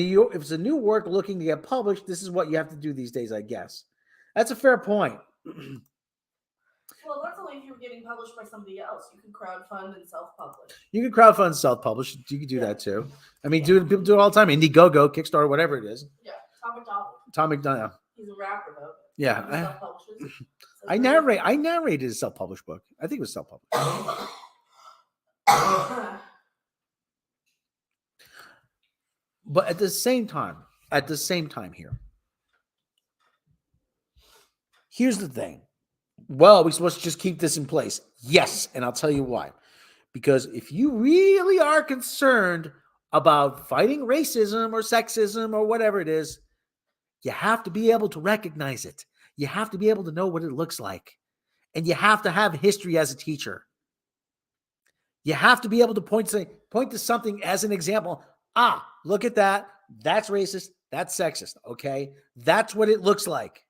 new work looking to get published, this is what you have to do these days, I guess. That's a fair point. Well, that's only if you're getting published by somebody else. You can crowdfund and self-publish. You can crowdfund and self-publish. You can do that too. I mean, people do it all the time. Indiegogo, Kickstarter, whatever it is. Yeah, Tom McDonald. Tom McDonald. He's a rapper though. Yeah. Self-publishes. I narrated a self-published book. I think it was self-published. But at the same time here, here's the thing. Well, we're supposed to just keep this in place. Yes, and I'll tell you why. Because if you really are concerned about fighting racism or sexism or whatever it is, you have to be able to recognize it. You have to be able to know what it looks like. And you have to have history as a teacher. You have to be able to point to something as an example. Look at that. That's racist. That's sexist. Okay? That's what it looks like.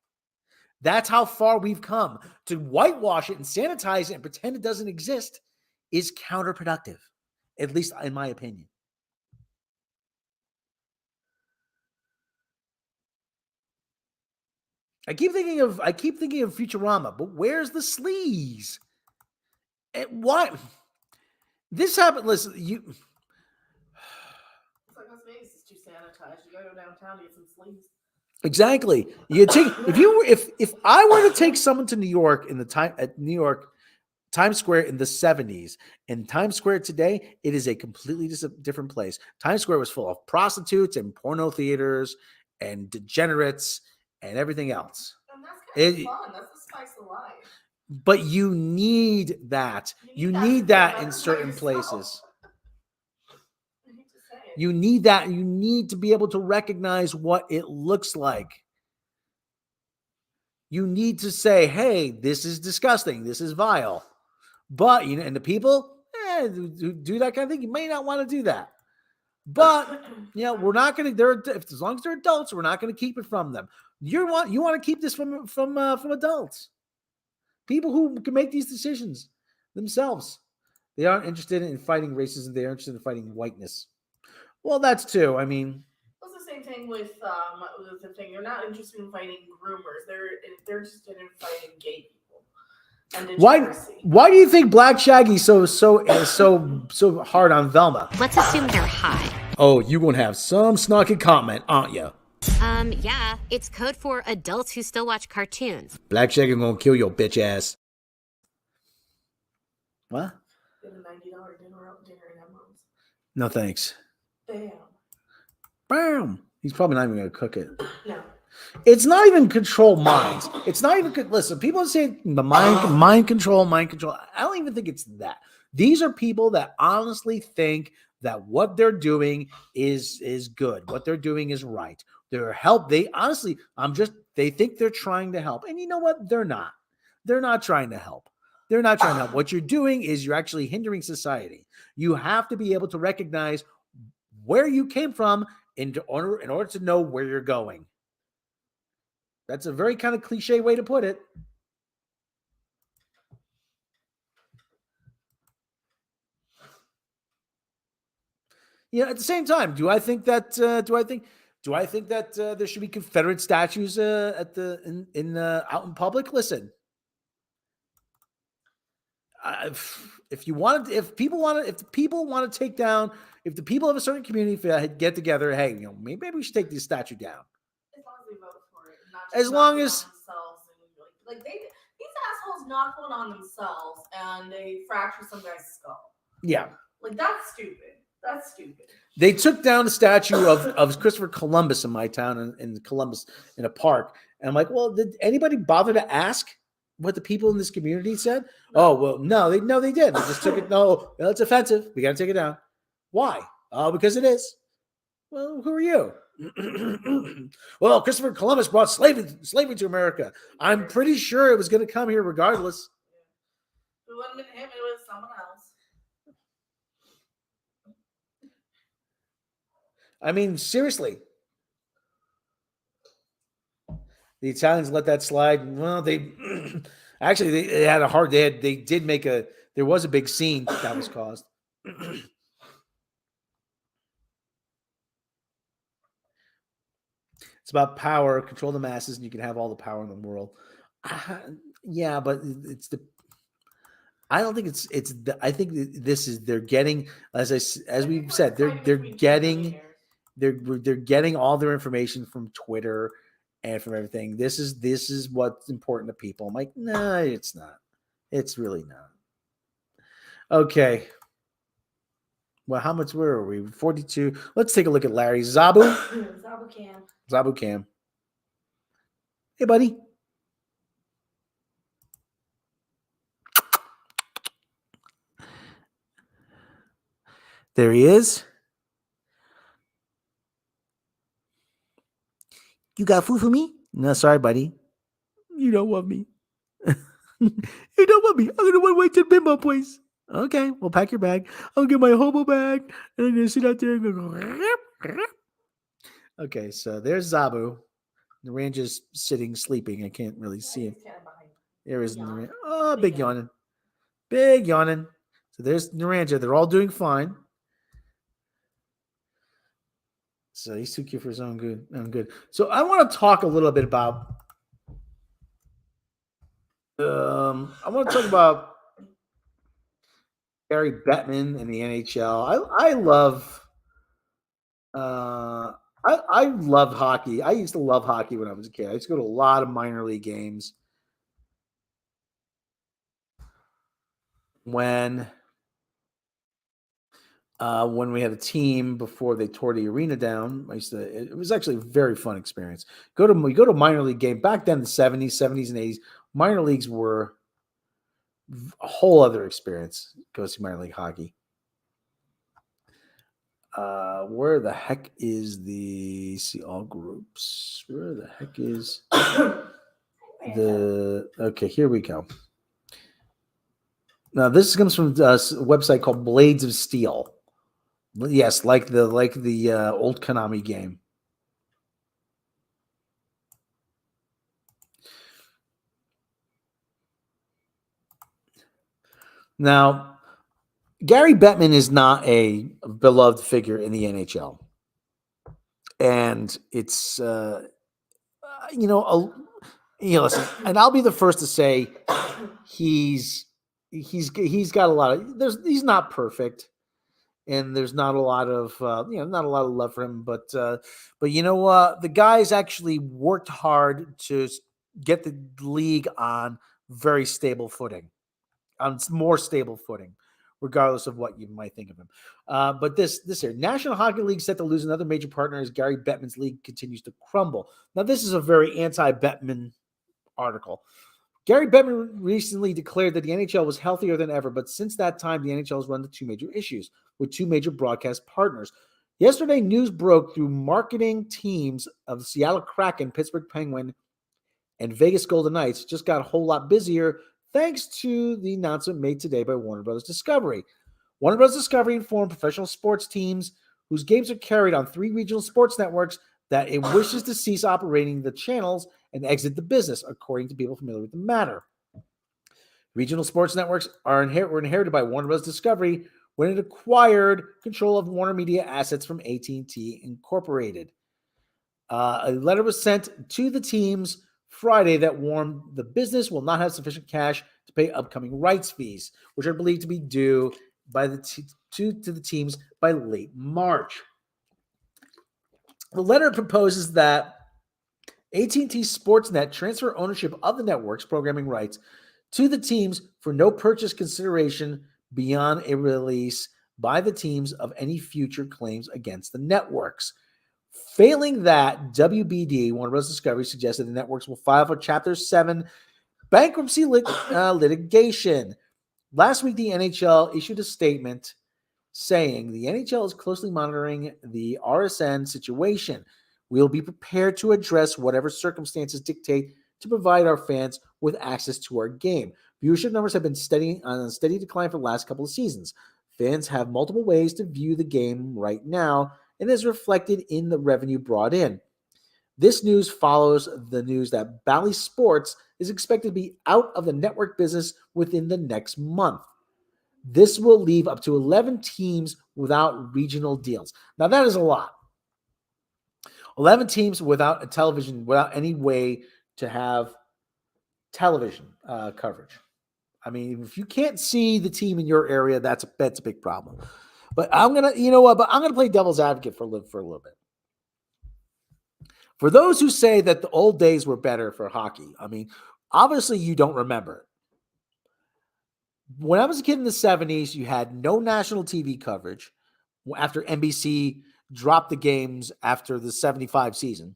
That's how far we've come. To whitewash it and sanitize it and pretend it doesn't exist is counterproductive, at least in my opinion. I keep thinking of Futurama, but where's the sleaze? What? This happened. Listen, It's like Las Vegas is too sanitized. You gotta go downtown to get some sleeves. Exactly. You take if I were to take someone to New York New York Times Square in the 70s, and Times Square today, it is a completely different place. Times Square was full of prostitutes and porno theaters and degenerates and everything else. And that's kind of fun. That's the spice of life. But you need that. You need that in certain places. You need that. You need to be able to recognize what it looks like. You need to say, hey, this is disgusting. This is vile. But, and the people who do that kind of thing, you may not want to do that. But, we're not going to, as long as they're adults, we're not going to keep it from them. You want to keep this from adults. People who can make these decisions themselves. They aren't interested in fighting racism. They are interested in fighting whiteness. Well, that's too. I mean, it's the same thing with the thing. They're not interested in fighting groomers. They're interested in fighting gay people. And why do you think Black Shaggy's so hard on Velma? Let's assume they're high. Oh, you gonna have some snarky comment, aren't you? Yeah. It's code for adults who still watch cartoons. Black Shaggy gonna kill your bitch ass. What? Get a $90 dinner in Emeralds. No thanks. Bam. He's probably not even going to cook it. No. It's not even control minds. It's not even listen. People say the mind control. I don't even think it's that. These are people that honestly think that what they're doing is good. What they're doing is right. They're help. They honestly, they think they're trying to help. And you know what? They're not. They're not trying to help. They're not trying to help. What you're doing is you're actually hindering society. You have to be able to recognize where you came from in order to know where you're going. That's a very kind of cliche way to put it. At the same time, do I think that there should be Confederate statues out in public? Listen, if the people want to take down, if the people of a certain community get together, hey, maybe we should take this statue down. As long as they vote for it, not as long as themselves and these assholes knock one on themselves and they fracture some guy's skull. Yeah, that's stupid. That's stupid. They took down the statue of Christopher Columbus in my town in Columbus in a park, and I'm like, well, did anybody bother to ask what the people in this community said? Oh, well, no, they did. They just took it. No, it's offensive. We got to take it down. Why? Oh, because it is. Well, who are you? Well, Christopher Columbus brought slavery to America. I'm pretty sure it was going to come here regardless. It wouldn't have been him. It was someone else. I mean, seriously. The Italians let that slide. Well, they actually they had a hard. They did make a. There was a big scene that was caused. It's about power, control the masses, and you can have all the power in the world. Yeah, but it's the. I don't think it's. I think this is. They're getting, as we've said, they're getting all their information from Twitter and from everything. This is what's important to people. I'm like, no, it's not. It's really not. Okay. Well, how much were we? 42. Let's take a look at Larry Zabu. Zabu Cam. Hey, buddy. There he is. You got food for me? No, sorry, buddy. You don't want me. You don't want me. I'm going to run away to the bimbo place. Okay, well, pack your bag. I'll get my hobo bag, and I'm going to sit out there and go. Okay, so there's Zabu. Naranja's sitting, sleeping. I can't really see him. There is Naranja. Oh, big yawning. Big yawning. So there's Naranja. They're all doing fine. So he's too cute for his own good. So I want to talk a little bit about. I want to talk about Gary Bettman in the NHL. I love. I loved hockey. I used to love hockey when I was a kid. I used to go to a lot of minor league games. When we had a team before they tore the arena down, it was actually a very fun experience. You go to a minor league game back then, the 70s and 80s. Minor leagues were a whole other experience. Go see minor league hockey. Where the heck is see all groups? Where the heck is okay, here we go. Now this comes from a website called Blades of Steel. Yes, like the old Konami game. Now, Gary Bettman is not a beloved figure in the NHL, and it's listen, and I'll be the first to say he's got a lot of he's not perfect, and there's not a lot of not a lot of love for him, but the guy's actually worked hard to get the league on very stable footing, on more stable footing, regardless of what you might think of him. But this here, National Hockey League set to lose another major partner as Gary Bettman's league continues to crumble. Now, this is a very anti-Bettman article. Gary Bettman recently declared that the NHL was healthier than ever, but since that time, the NHL has run into two major issues with two major broadcast partners. Yesterday, news broke through marketing teams of the Seattle Kraken, Pittsburgh Penguin, and Vegas Golden Knights just got a whole lot busier thanks to the announcement made today by Warner Bros. Discovery. Warner Bros. Discovery informed professional sports teams whose games are carried on 3 regional sports networks that it wishes to cease operating the channels and exit the business, according to people familiar with the matter. Regional sports networks were inherited by Warner Bros. Discovery when it acquired control of Warner Media assets from AT&T Incorporated. A letter was sent to the teams Friday that warned the business will not have sufficient cash to pay upcoming rights fees, which are believed to be due by to the teams by late March. The letter proposes that AT&T Sportsnet transfer ownership of the network's programming rights to the teams for no purchase consideration beyond a release by the teams of any future claims against the networks. Failing that, WBD, Warner Bros. Discovery, suggested the networks will file for Chapter 7 bankruptcy litigation. Last week, the NHL issued a statement saying the NHL is closely monitoring the RSN situation. We'll be prepared to address whatever circumstances dictate to provide our fans with access to our game. Viewership numbers have been on a steady decline for the last couple of seasons. Fans have multiple ways to view the game right now, and is reflected in the revenue brought in. This news follows the news that Bally Sports is expected to be out of the network business within the next month. This will leave up to 11 teams without regional deals. Now, that is a lot. 11 teams without a television, without any way to have television coverage. I mean, if you can't see the team in your area, that's a big problem. But I'm gonna play devil's advocate for a little bit. For those who say that the old days were better for hockey, I mean, obviously you don't remember it. When I was a kid in the 70s, you had no national TV coverage after NBC dropped the games after the 75 season.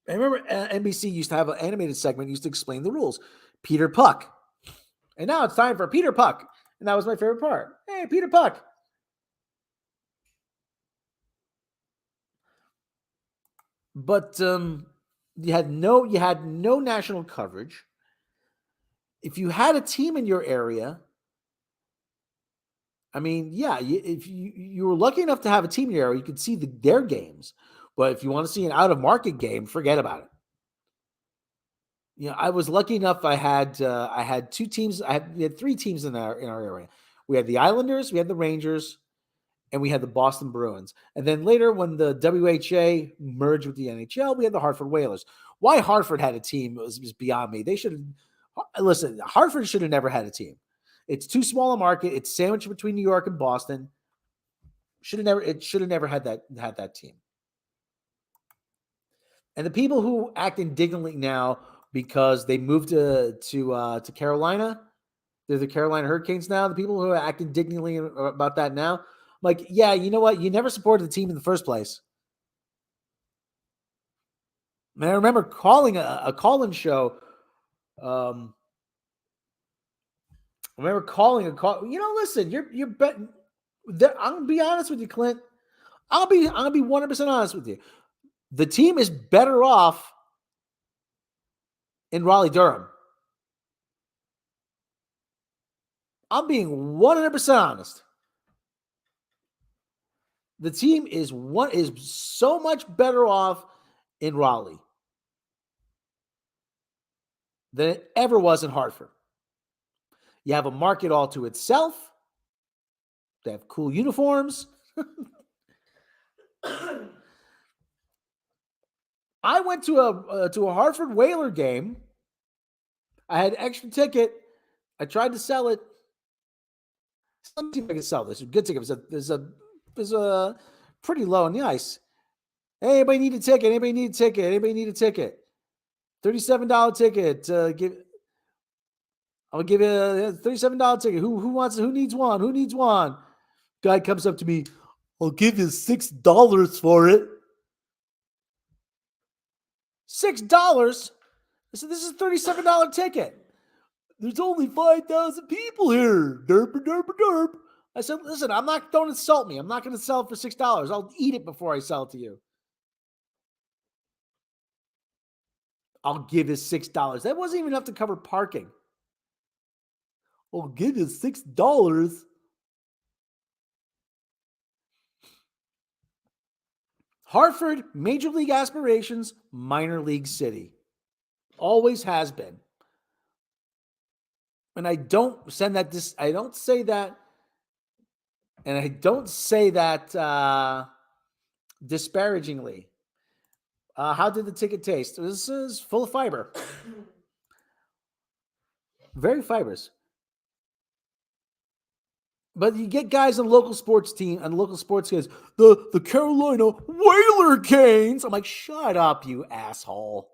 I remember NBC used to have an animated segment used to explain the rules. Peter Puck. And now it's time for Peter Puck. And that was my favorite part. Hey, Peter Puck. But you had no national coverage. If you had a team in your area, I mean, yeah, if you were lucky enough to have a team in your area, you could see their games. But if you want to see an out-of-market game, forget about it. You know, I was lucky enough. I had 2 teams. We had 3 teams in our area. We had the Islanders, we had the Rangers, and we had the Boston Bruins. And then later, when the WHA merged with the NHL, we had the Hartford Whalers. Why Hartford had a team was beyond me. They should have listen. Hartford should have never had a team. It's too small a market. It's sandwiched between New York and Boston. It should have never had that team. And the people who act indignantly now because they moved to Carolina, they're the Carolina Hurricanes now. The people who act indignantly about that now, I'm like, yeah, you know what? You never supported the team in the first place. And I remember calling a call-in show. I remember calling a call. You know, listen, you're betting. I'm gonna be honest with you, Clint. I'm gonna be 100% honest with you. The team is better off in Raleigh-Durham. I'm being 100% honest. The team is so much better off in Raleigh than it ever was in Hartford. You have a market all to itself. They have cool uniforms. I went to a Hartford Whaler game. I had an extra ticket. I tried to sell it. Let's see if I can sell this. A good ticket. There's a pretty low on the ice. Hey, anybody need a ticket? Anybody need a ticket? Anybody need a ticket? $37 ticket. I'll give you a $37 ticket. Who needs one? Who needs one? Guy comes up to me. I'll give you $6 for it. $6? I said, this is a $37 ticket. There's only 5,000 people here. Derp, derp, derp. I said, listen, don't insult me. I'm not going to sell it for $6. I'll eat it before I sell it to you. I'll give you $6. That wasn't even enough to cover parking. I'll give you $6. Hartford, major league aspirations, minor league city. Always has been. And I don't say that, and I don't say that disparagingly. How did the ticket taste? This is full of fiber. Very fibrous. But you get guys on local sports team and local sports guys, the Carolina Whaler Canes. I'm like, shut up, you asshole.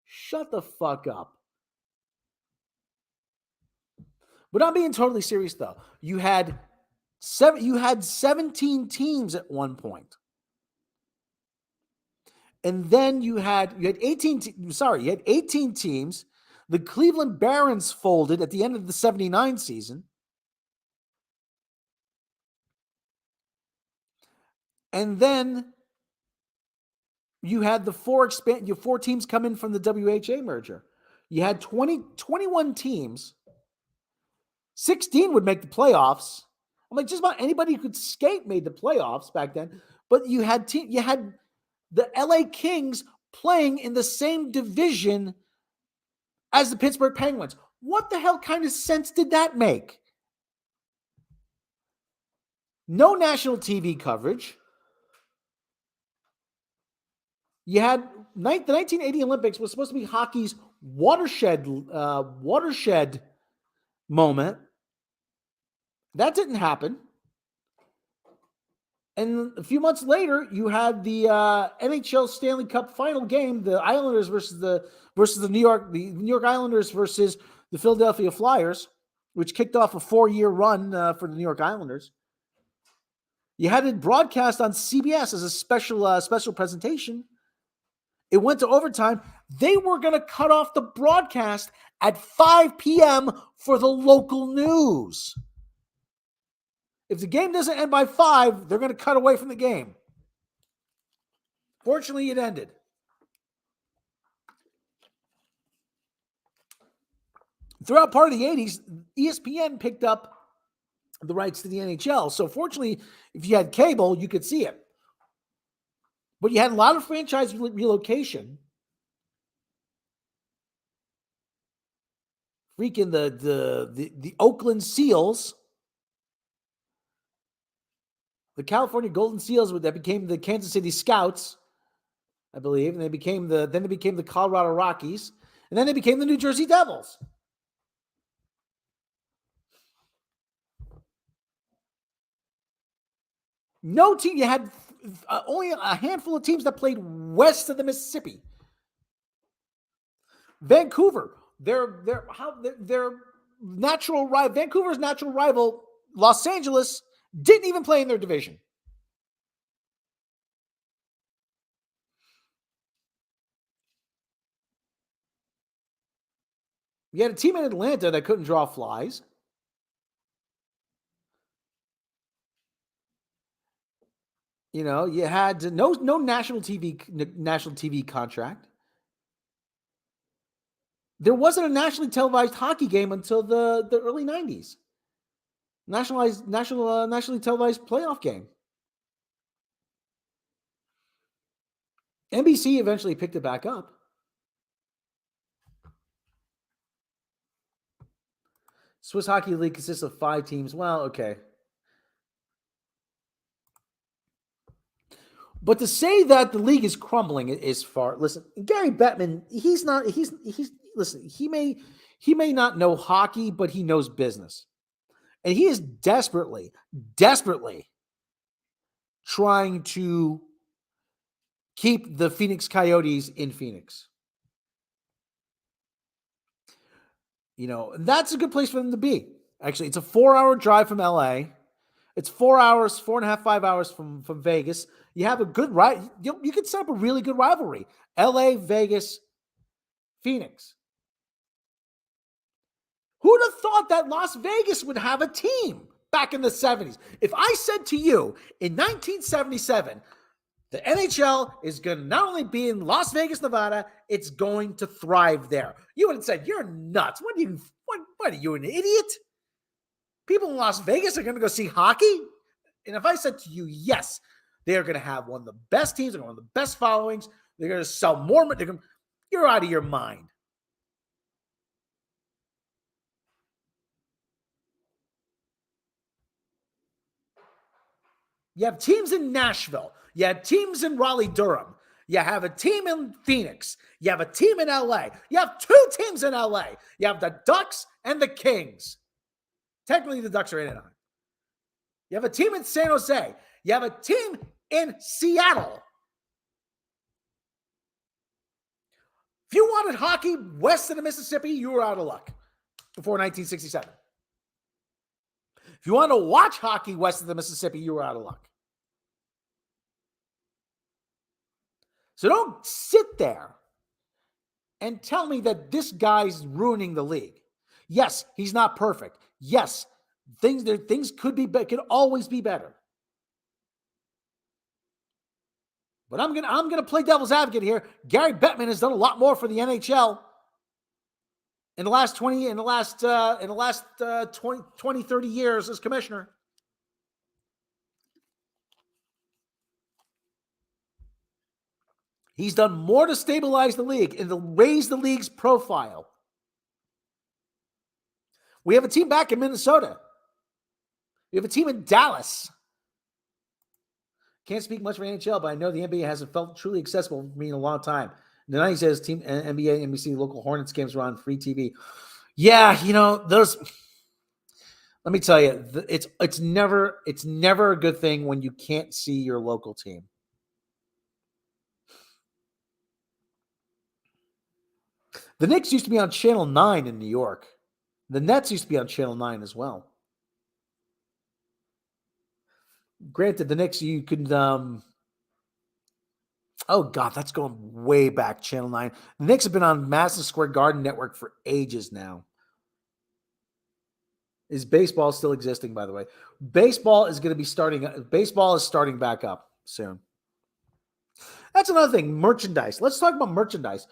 Shut the fuck up. But I'm being totally serious though. You had 17 teams at one point. And then you had 18 teams. The Cleveland Barons folded at the end of the 79 season. And then you had the four teams come in from the WHA merger. You had 21 teams. 16 would make the playoffs. I'm like, just about anybody who could skate made the playoffs back then. But you had the LA Kings playing in the same division as the Pittsburgh Penguins. What the hell kind of sense did that make? No national TV coverage. You had the 1980 Olympics was supposed to be hockey's watershed moment. That didn't happen. And a few months later, you had the NHL Stanley Cup final game, the Islanders versus the New York Islanders versus the Philadelphia Flyers, which kicked off a 4-year run for the New York Islanders. You had it broadcast on CBS as a special presentation. It went to overtime. They were going to cut off the broadcast at 5 p.m. for the local news. If the game doesn't end by 5, they're going to cut away from the game. Fortunately, it ended. Throughout part of the 80s, ESPN picked up the rights to the NHL. So fortunately, if you had cable, you could see it. But you had a lot of franchise relocation. Freaking the Oakland Seals, the California Golden Seals, that became the Kansas City Scouts, I believe, and then they became the Colorado Rockies, and then they became the New Jersey Devils. No team. You had only a handful of teams that played west of the Mississippi. Vancouver, Vancouver's natural rival, Los Angeles, didn't even play in their division. You had a team in Atlanta that couldn't draw flies. You know, you had no national TV contract. There wasn't a nationally televised hockey game until the early 90s. Nationally televised playoff game. NBC eventually picked it back up. Swiss Hockey League consists of 5 teams. Well, okay. But to say that the league is crumbling is far. Listen, Gary Bettman, listen, he may not know hockey, but he knows business. And he is desperately trying to keep the Phoenix Coyotes in Phoenix. You know, that's a good place for them to be. Actually, it's a 4-hour drive from LA. It's 4 hours, 4.5, 5 hours from Vegas. You have a good ride. You could set up a really good rivalry. LA, Vegas, Phoenix. Who'd have thought that Las Vegas would have a team back in the 70s? If I said to you in 1977, the NHL is going to not only be in Las Vegas, Nevada, it's going to thrive there. You would have said, you're nuts. What are you, an idiot? People in Las Vegas are going to go see hockey? And if I said to you, yes, they are going to have one of the best teams, they're going to have one of the best followings, they're going to sell more, you're out of your mind. You have teams in Nashville. You have teams in Raleigh-Durham. You have a team in Phoenix. You have a team in LA. You have two teams in LA. You have the Ducks and the Kings. Technically, the Ducks are in Anaheim. You have a team in San Jose. You have a team in Seattle. If you wanted hockey west of the Mississippi, you were out of luck before 1967. If you want to watch hockey west of the Mississippi, you were out of luck. So don't sit there and tell me that this guy's ruining the league. Yes, he's not perfect. Yes, things could always be better. But I'm gonna play devil's advocate here. Gary Bettman has done a lot more for the NHL in the last 20, 30 years as commissioner. He's done more to stabilize the league and to raise the league's profile. We have a team back in Minnesota. We have a team in Dallas. Can't speak much for NHL, but I know the NBA hasn't felt truly accessible for me in a long time. The 90s says team NBA, NBC, local Hornets games were on free TV. Yeah, those. Let me tell you, it's never a good thing when you can't see your local team. The Knicks used to be on Channel 9 in New York. The Nets used to be on Channel 9 as well. Granted, the Knicks, you could, oh God, that's going way back, Channel 9. The Knicks have been on Madison Square Garden Network for ages now. Is baseball still existing, by the way? Baseball is starting back up soon. That's another thing, merchandise. Let's talk about merchandise.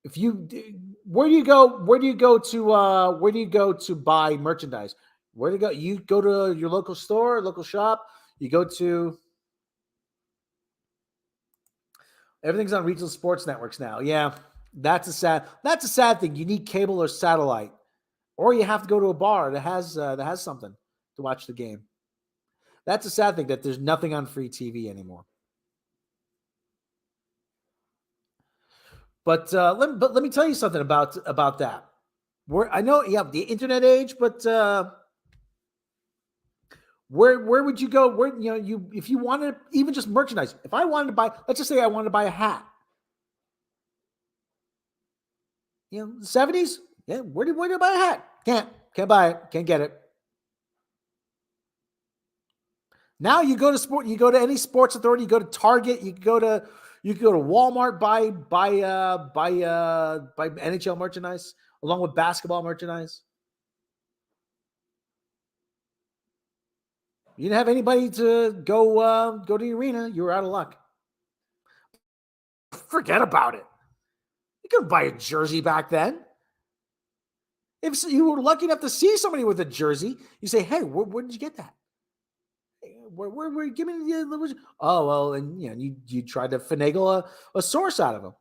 Where do you go to buy merchandise? Where do you go? You go to your local store, local shop. You go to everything's on regional sports networks now. Yeah, that's a sad thing. You need cable or satellite, or you have to go to a bar that has something to watch the game. That's a sad thing that there's nothing on free TV anymore. But let me tell you something about that. I know you have the internet age, but where would you go? Where if you wanted even just merchandise, if I wanted to buy, let's just say I wanted to buy a hat, the 70s, yeah, where do you buy a hat? Can't buy it, can't get it. Now you go to any sports authority, you go to Target, you can go to Walmart, buy NHL merchandise along with basketball merchandise. You didn't have anybody to go to the arena. You were out of luck. Forget about it. You couldn't buy a jersey back then. If you were lucky enough to see somebody with a jersey, you say, "Hey, where did you get that? Where give me the oh well," and you tried to finagle a source out of them.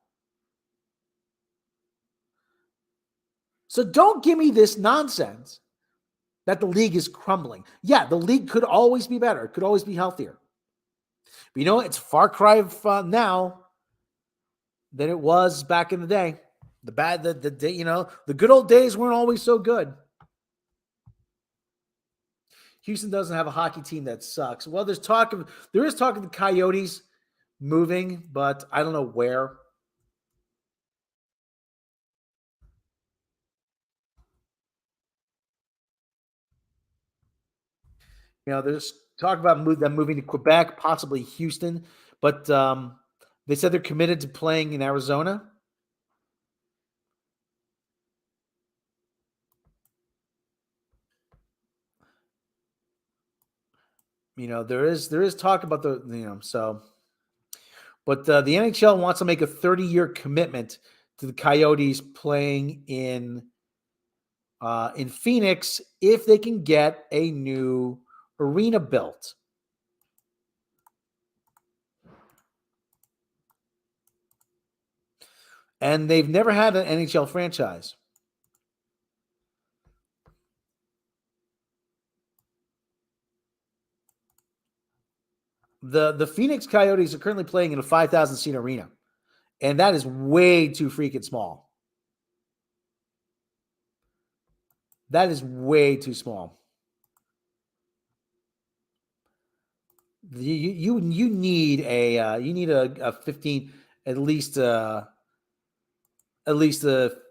So don't give me this nonsense that the league is crumbling. Yeah, the league could always be better. It could always be healthier. But it's a far cry now than it was back in the day. The good old days weren't always so good. Houston doesn't have a hockey team that sucks. Well, there is talk of the Coyotes moving, but I don't know where. There's talk about them moving to Quebec, possibly Houston, but they said they're committed to playing in Arizona. there is talk about so, but the NHL wants to make a 30-year commitment to the Coyotes playing in Phoenix if they can get a new arena built. And they've never had an NHL franchise. The Phoenix Coyotes are currently playing in a 5,000 seat arena, and that is way too freaking small. That is way too small. You need a 15, at least a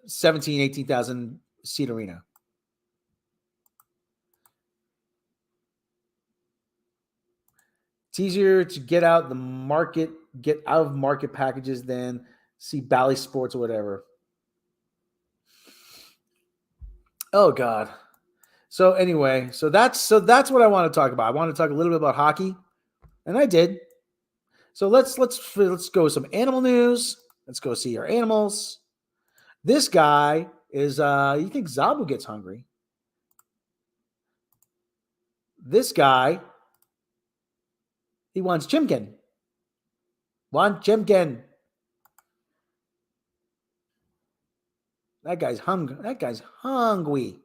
17, 18,000 seat arena. It's easier to get out of market packages than see Bally Sports or whatever. Oh God. So anyway, so that's what I want to talk about. I want to talk a little bit about hockey, and I did. So let's go with some animal news. Let's go see our animals. This guy is you think Zabu gets hungry? This guy, he wants chimkin. Want chimkin. That guy's hungry. That guy's hungry.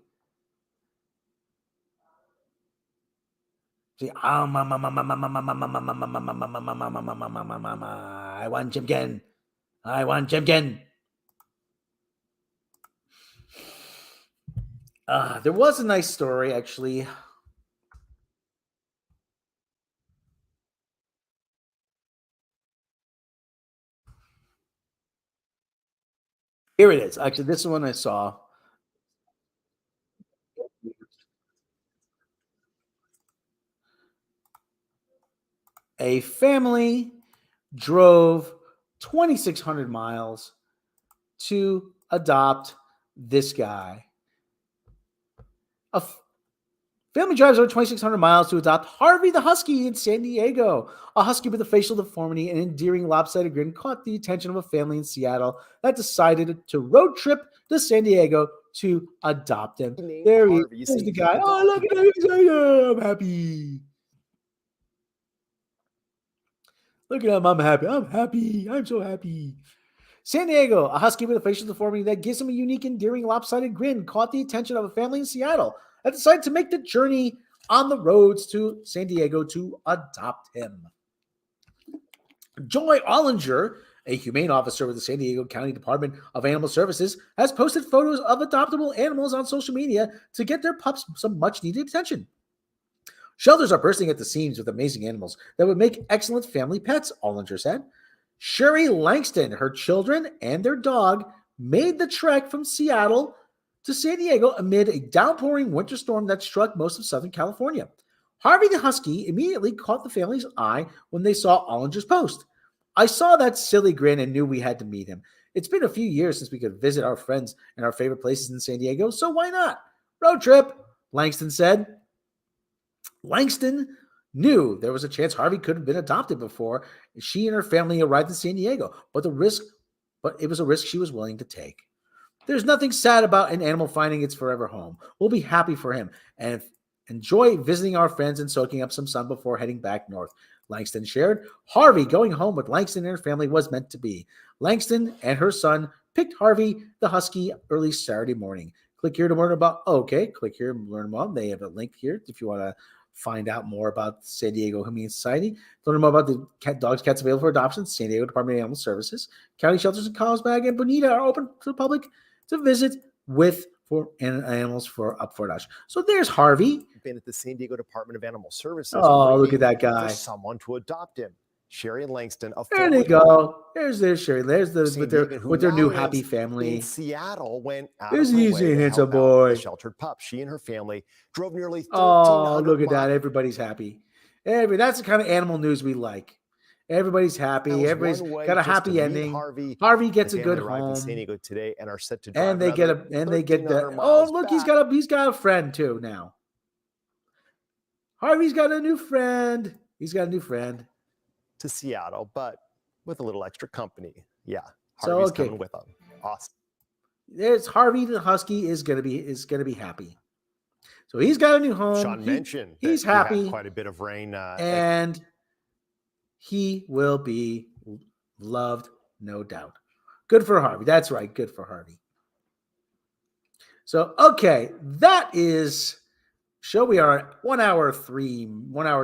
See, I want chimkin. I want chimkin. There was a nice story, actually. Here it is. Actually, this is one I saw. A family drove 2,600 miles to adopt this guy. A family drives over 2,600 miles to adopt Harvey the Husky in San Diego. A husky with a facial deformity and endearing lopsided grin caught the attention of a family in Seattle that decided to road trip to San Diego to adopt him. There he is. There's the guy. Oh, look at him. I'm happy. Look at him. I'm happy. I'm happy. I'm so happy. San Diego, a husky with a facial deformity that gives him a unique, endearing, lopsided grin, caught the attention of a family in Seattle that decided to make the journey on the roads to San Diego to adopt him. Joy Ollinger, a humane officer with the San Diego County Department of Animal Services, has posted photos of adoptable animals on social media to get their pups some much-needed attention. Shelters are bursting at the seams with amazing animals that would make excellent family pets, Ollinger said. Sherry Langston, her children, and their dog made the trek from Seattle to San Diego amid a downpouring winter storm that struck most of Southern California. Harvey the Husky immediately caught the family's eye when they saw Ollinger's post. I saw that silly grin and knew we had to meet him. It's been a few years since we could visit our friends and our favorite places in San Diego, so why not? Road trip, Langston said. Langston knew there was a chance Harvey could have been adopted before she and her family arrived in San Diego, but it was a risk she was willing to take. There's nothing sad about an animal finding its forever home. We'll be happy for him and enjoy visiting our friends and soaking up some sun before heading back north, Langston shared. Harvey going home with Langston and her family was meant to be. Langston and her son picked Harvey the Husky early Saturday morning. Click here to learn about, click here and learn more. They have a link here if you want to find out more about San Diego Humane Society. Learn more about the dogs, cats available for adoption. San Diego Department of Animal Services. County shelters in Carlsbad and Bonita are open to the public to visit with for animals for up for adoption. So there's Harvey. Been at the San Diego Department of Animal Services. Oh, look at that guy. For someone to adopt him. Sherry Langston. There they go. There's Sherry. There's with their new happy family. In Seattle went out. Isn't he a handsome boy? A sheltered pup. She and her family drove nearly 1,300 Oh, look at miles. that. Everybody's happy. That's the kind of animal news we like. Everybody's happy. Everybody's got a happy ending. Harvey gets a good home. In San Diego today and are set to drive. And they get the. Oh, look, he's got a friend too now. Harvey's got a new friend. He's got a new friend. To Seattle, but with a little extra company. Yeah, So, Harvey's okay. coming with them. Awesome. There's Harvey the Husky is gonna be happy. So he's got a new home. Sean mentioned he's that we had happy, quite a bit of rain. and he will be loved, no doubt. Good for Harvey. That's right. Good for Harvey. So, okay, that is show. We are at 1 hour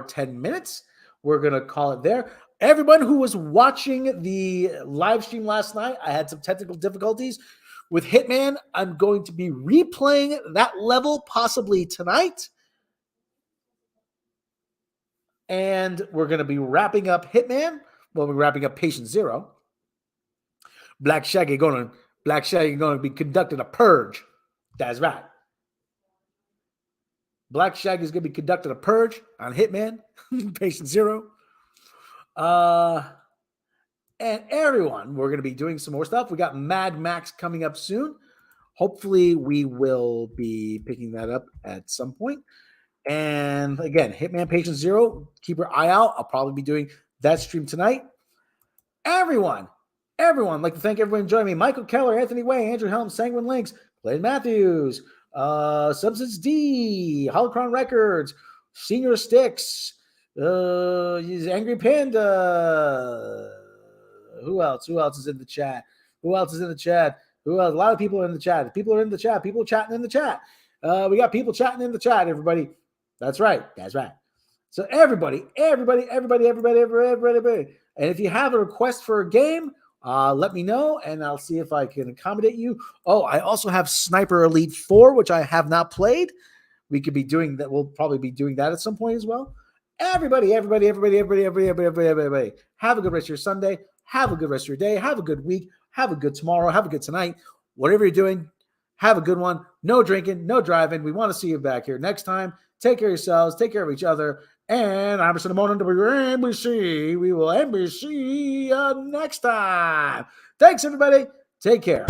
10 minutes. We're going to call it there. Everyone who was watching the live stream last night, I had some technical difficulties with Hitman. I'm going to be replaying that level possibly tonight. And we're going to be wrapping up Hitman. Well, we're wrapping up Patient Zero. Black Shaggy going to be conducting a purge. That's right. Black Shaggy is going to be conducting a purge on Hitman, Patient Zero. And everyone, we're going to be doing some more stuff. We got Mad Max coming up soon. Hopefully, we will be picking that up at some point. And again, Hitman Patient Zero, keep your eye out. I'll probably be doing that stream tonight. Everyone, I'd like to thank everyone joining me. Michael Keller, Anthony Way, Andrew Helms, Sanguine Links, Blaine Matthews, Substance D, Holocron Records, Senior Sticks, Angry Panda. Who else is in the chat? A lot of people are in the chat. People are in the chat. People are chatting in the chat. We got people chatting in the chat, everybody. That's right. So everybody. And if you have a request for a game, let me know, and I'll see if I can accommodate you. Oh, I also have Sniper Elite 4, which I have not played. We could be doing that. We'll probably be doing that at some point as well. Everybody. Have a good rest of your Sunday. Have a good rest of your day. Have a good week. Have a good tomorrow. Have a good tonight. Whatever you're doing, have a good one. No drinking, no driving. We want to see you back here next time. Take care of yourselves. Take care of each other. And I'm Simone WNBC. We will NBC next time. Thanks, everybody. Take care.